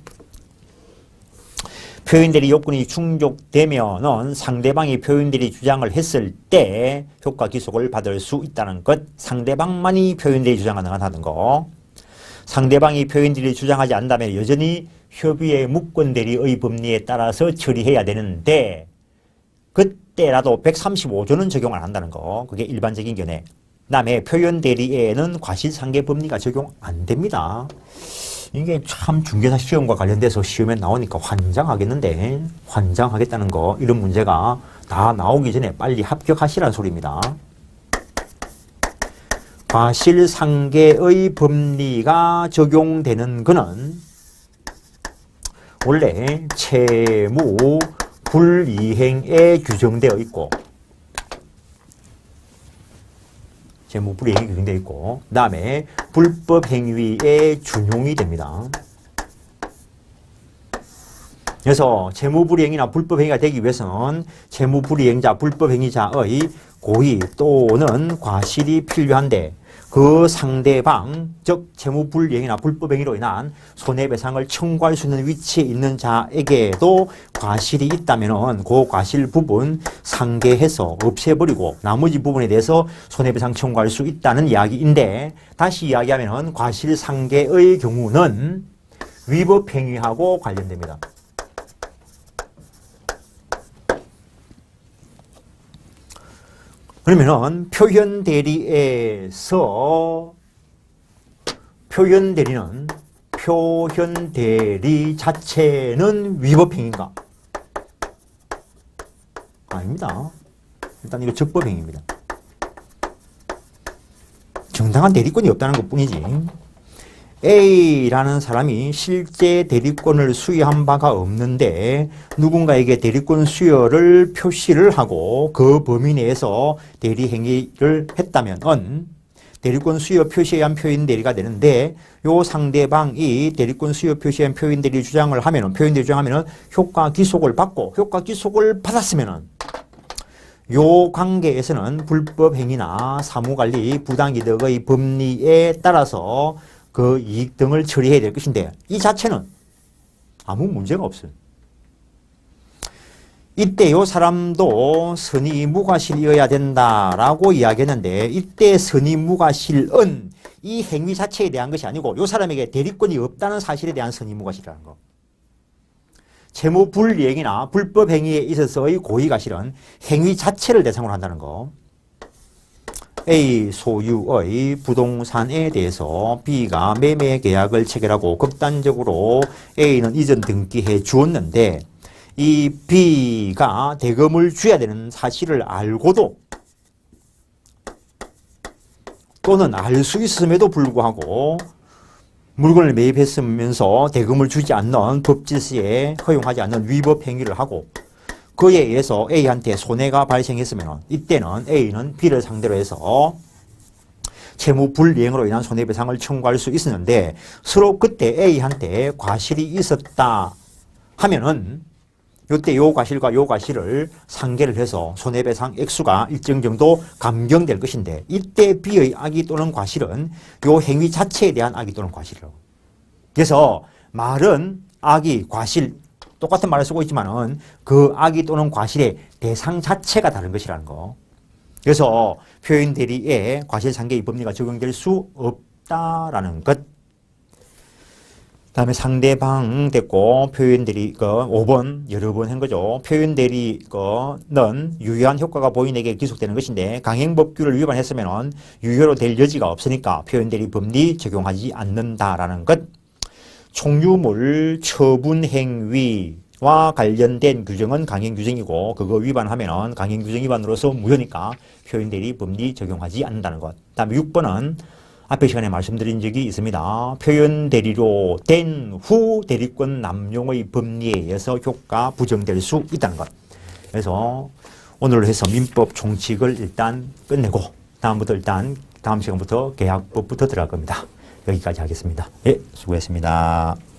표현대리 요건이 충족되면은 상대방이 표현대리 주장을 했을 때 효과 기속을 받을 수 있다는 것. 상대방만이 표현대리 주장을 가능하다는 거. 상대방이 표현대리 주장하지 않는다면 여전히 협의의 무권대리의 법리에 따라서 처리해야 되는데 그때라도 135조는 적용을 한다는 거. 그게 일반적인 견해. 그 다음에 표현대리에는 과실상계 법리가 적용 안 됩니다. 이게 참 중개사 시험과 관련돼서 시험에 나오니까 환장하겠는데 환장하겠다는 거. 이런 문제가 다 나오기 전에 빨리 합격하시라는 소리입니다. 과실상계의 법리가 적용되는 것은 원래 채무 불이행에 규정되어 있고 채무 불이행이 규정되어 있고 그 다음에 불법 행위에 준용이 됩니다. 그래서 채무 불이행이나 불법 행위가 되기 위해서는 채무 불이행자, 불법 행위자의 고의 또는 과실이 필요한데 그 상대방, 즉 채무불이행이나 불법행위로 인한 손해배상을 청구할 수 있는 위치에 있는 자에게도 과실이 있다면 그 과실 부분 상계해서 없애버리고 나머지 부분에 대해서 손해배상 청구할 수 있다는 이야기인데 다시 이야기하면 과실상계의 경우는 위법행위하고 관련됩니다. 그러면은 표현 대리에서 표현 대리 자체는 위법행위인가? 아닙니다. 일단 이거 적법행위입니다. 정당한 대리권이 없다는 것 뿐이지. A라는 사람이 실제 대리권을 수여한 바가 없는데 누군가에게 대리권 수여를 표시를 하고 그 범위 내에서 대리 행위를 했다면 대리권 수여 표시에 한 표현 대리가 되는데 요 상대방이 대리권 수여 표시에 한 표현 대리 주장을 하면은 효과 기속을 받고 효과 기속을 받았으면은 요 관계에서는 불법 행위나 사무관리 부당이득의 법리에 따라서 그 이익 등을 처리해야 될 것인데 이 자체는 아무 문제가 없어요. 이때 요 사람도 선의무과실이어야 된다라고 이야기했는데 이때 선의무과실은 이 행위 자체에 대한 것이 아니고 요 사람에게 대리권이 없다는 사실에 대한 선의무과실이라는 거. 채무불이행이나 불법 행위에 있어서의 고의과실은 행위 자체를 대상으로 한다는 거. A 소유의 부동산에 대해서 B가 매매 계약을 체결하고 극단적으로 A는 이전 등기해 주었는데 이 B가 대금을 줘야 되는 사실을 알고도 또는 알 수 있음에도 불구하고 물건을 매입했으면서 대금을 주지 않는 법질서에 허용하지 않는 위법 행위를 하고 그에 의해서 A한테 손해가 발생했으면 이때는 A는 B를 상대로 해서 채무 불이행으로 인한 손해배상을 청구할 수 있었는데 서로 그때 A한테 과실이 있었다 하면은 이때 요 과실과 요 과실을 상계를 해서 손해배상 액수가 일정 정도 감경될 것인데 이때 B의 악의 또는 과실은 요 행위 자체에 대한 악의 또는 과실이라고. 그래서 말은 악의, 과실 똑같은 말을 쓰고 있지만은 그 악의 또는 과실의 대상 자체가 다른 것이라는 거. 그래서 표현 대리에 과실 상계의 법리가 적용될 수 없다라는 것. 다음에 상대방 됐고 표현 대리 5번 여러 번 한 거죠. 표현 대리는 유효한 효과가 본인에게 기속되는 것인데 강행법규를 위반했으면 유효로 될 여지가 없으니까 표현 대리 법리 적용하지 않는다라는 것. 총유물 처분 행위와 관련된 규정은 강행 규정이고 그거 위반하면 강행 규정 위반으로서 무효니까 표현 대리 법리 적용하지 않는다는 것. 다음에 6번은 앞에 시간에 말씀드린 적이 있습니다. 표현 대리로 된 후 대리권 남용의 법리에 의해서 효과 부정될 수 있다는 것. 그래서 오늘로 해서 민법 총칙을 일단 끝내고 다음부터 일단 다음 시간부터 계약법부터 들어갈 겁니다. 여기까지 하겠습니다. 예, 수고했습니다.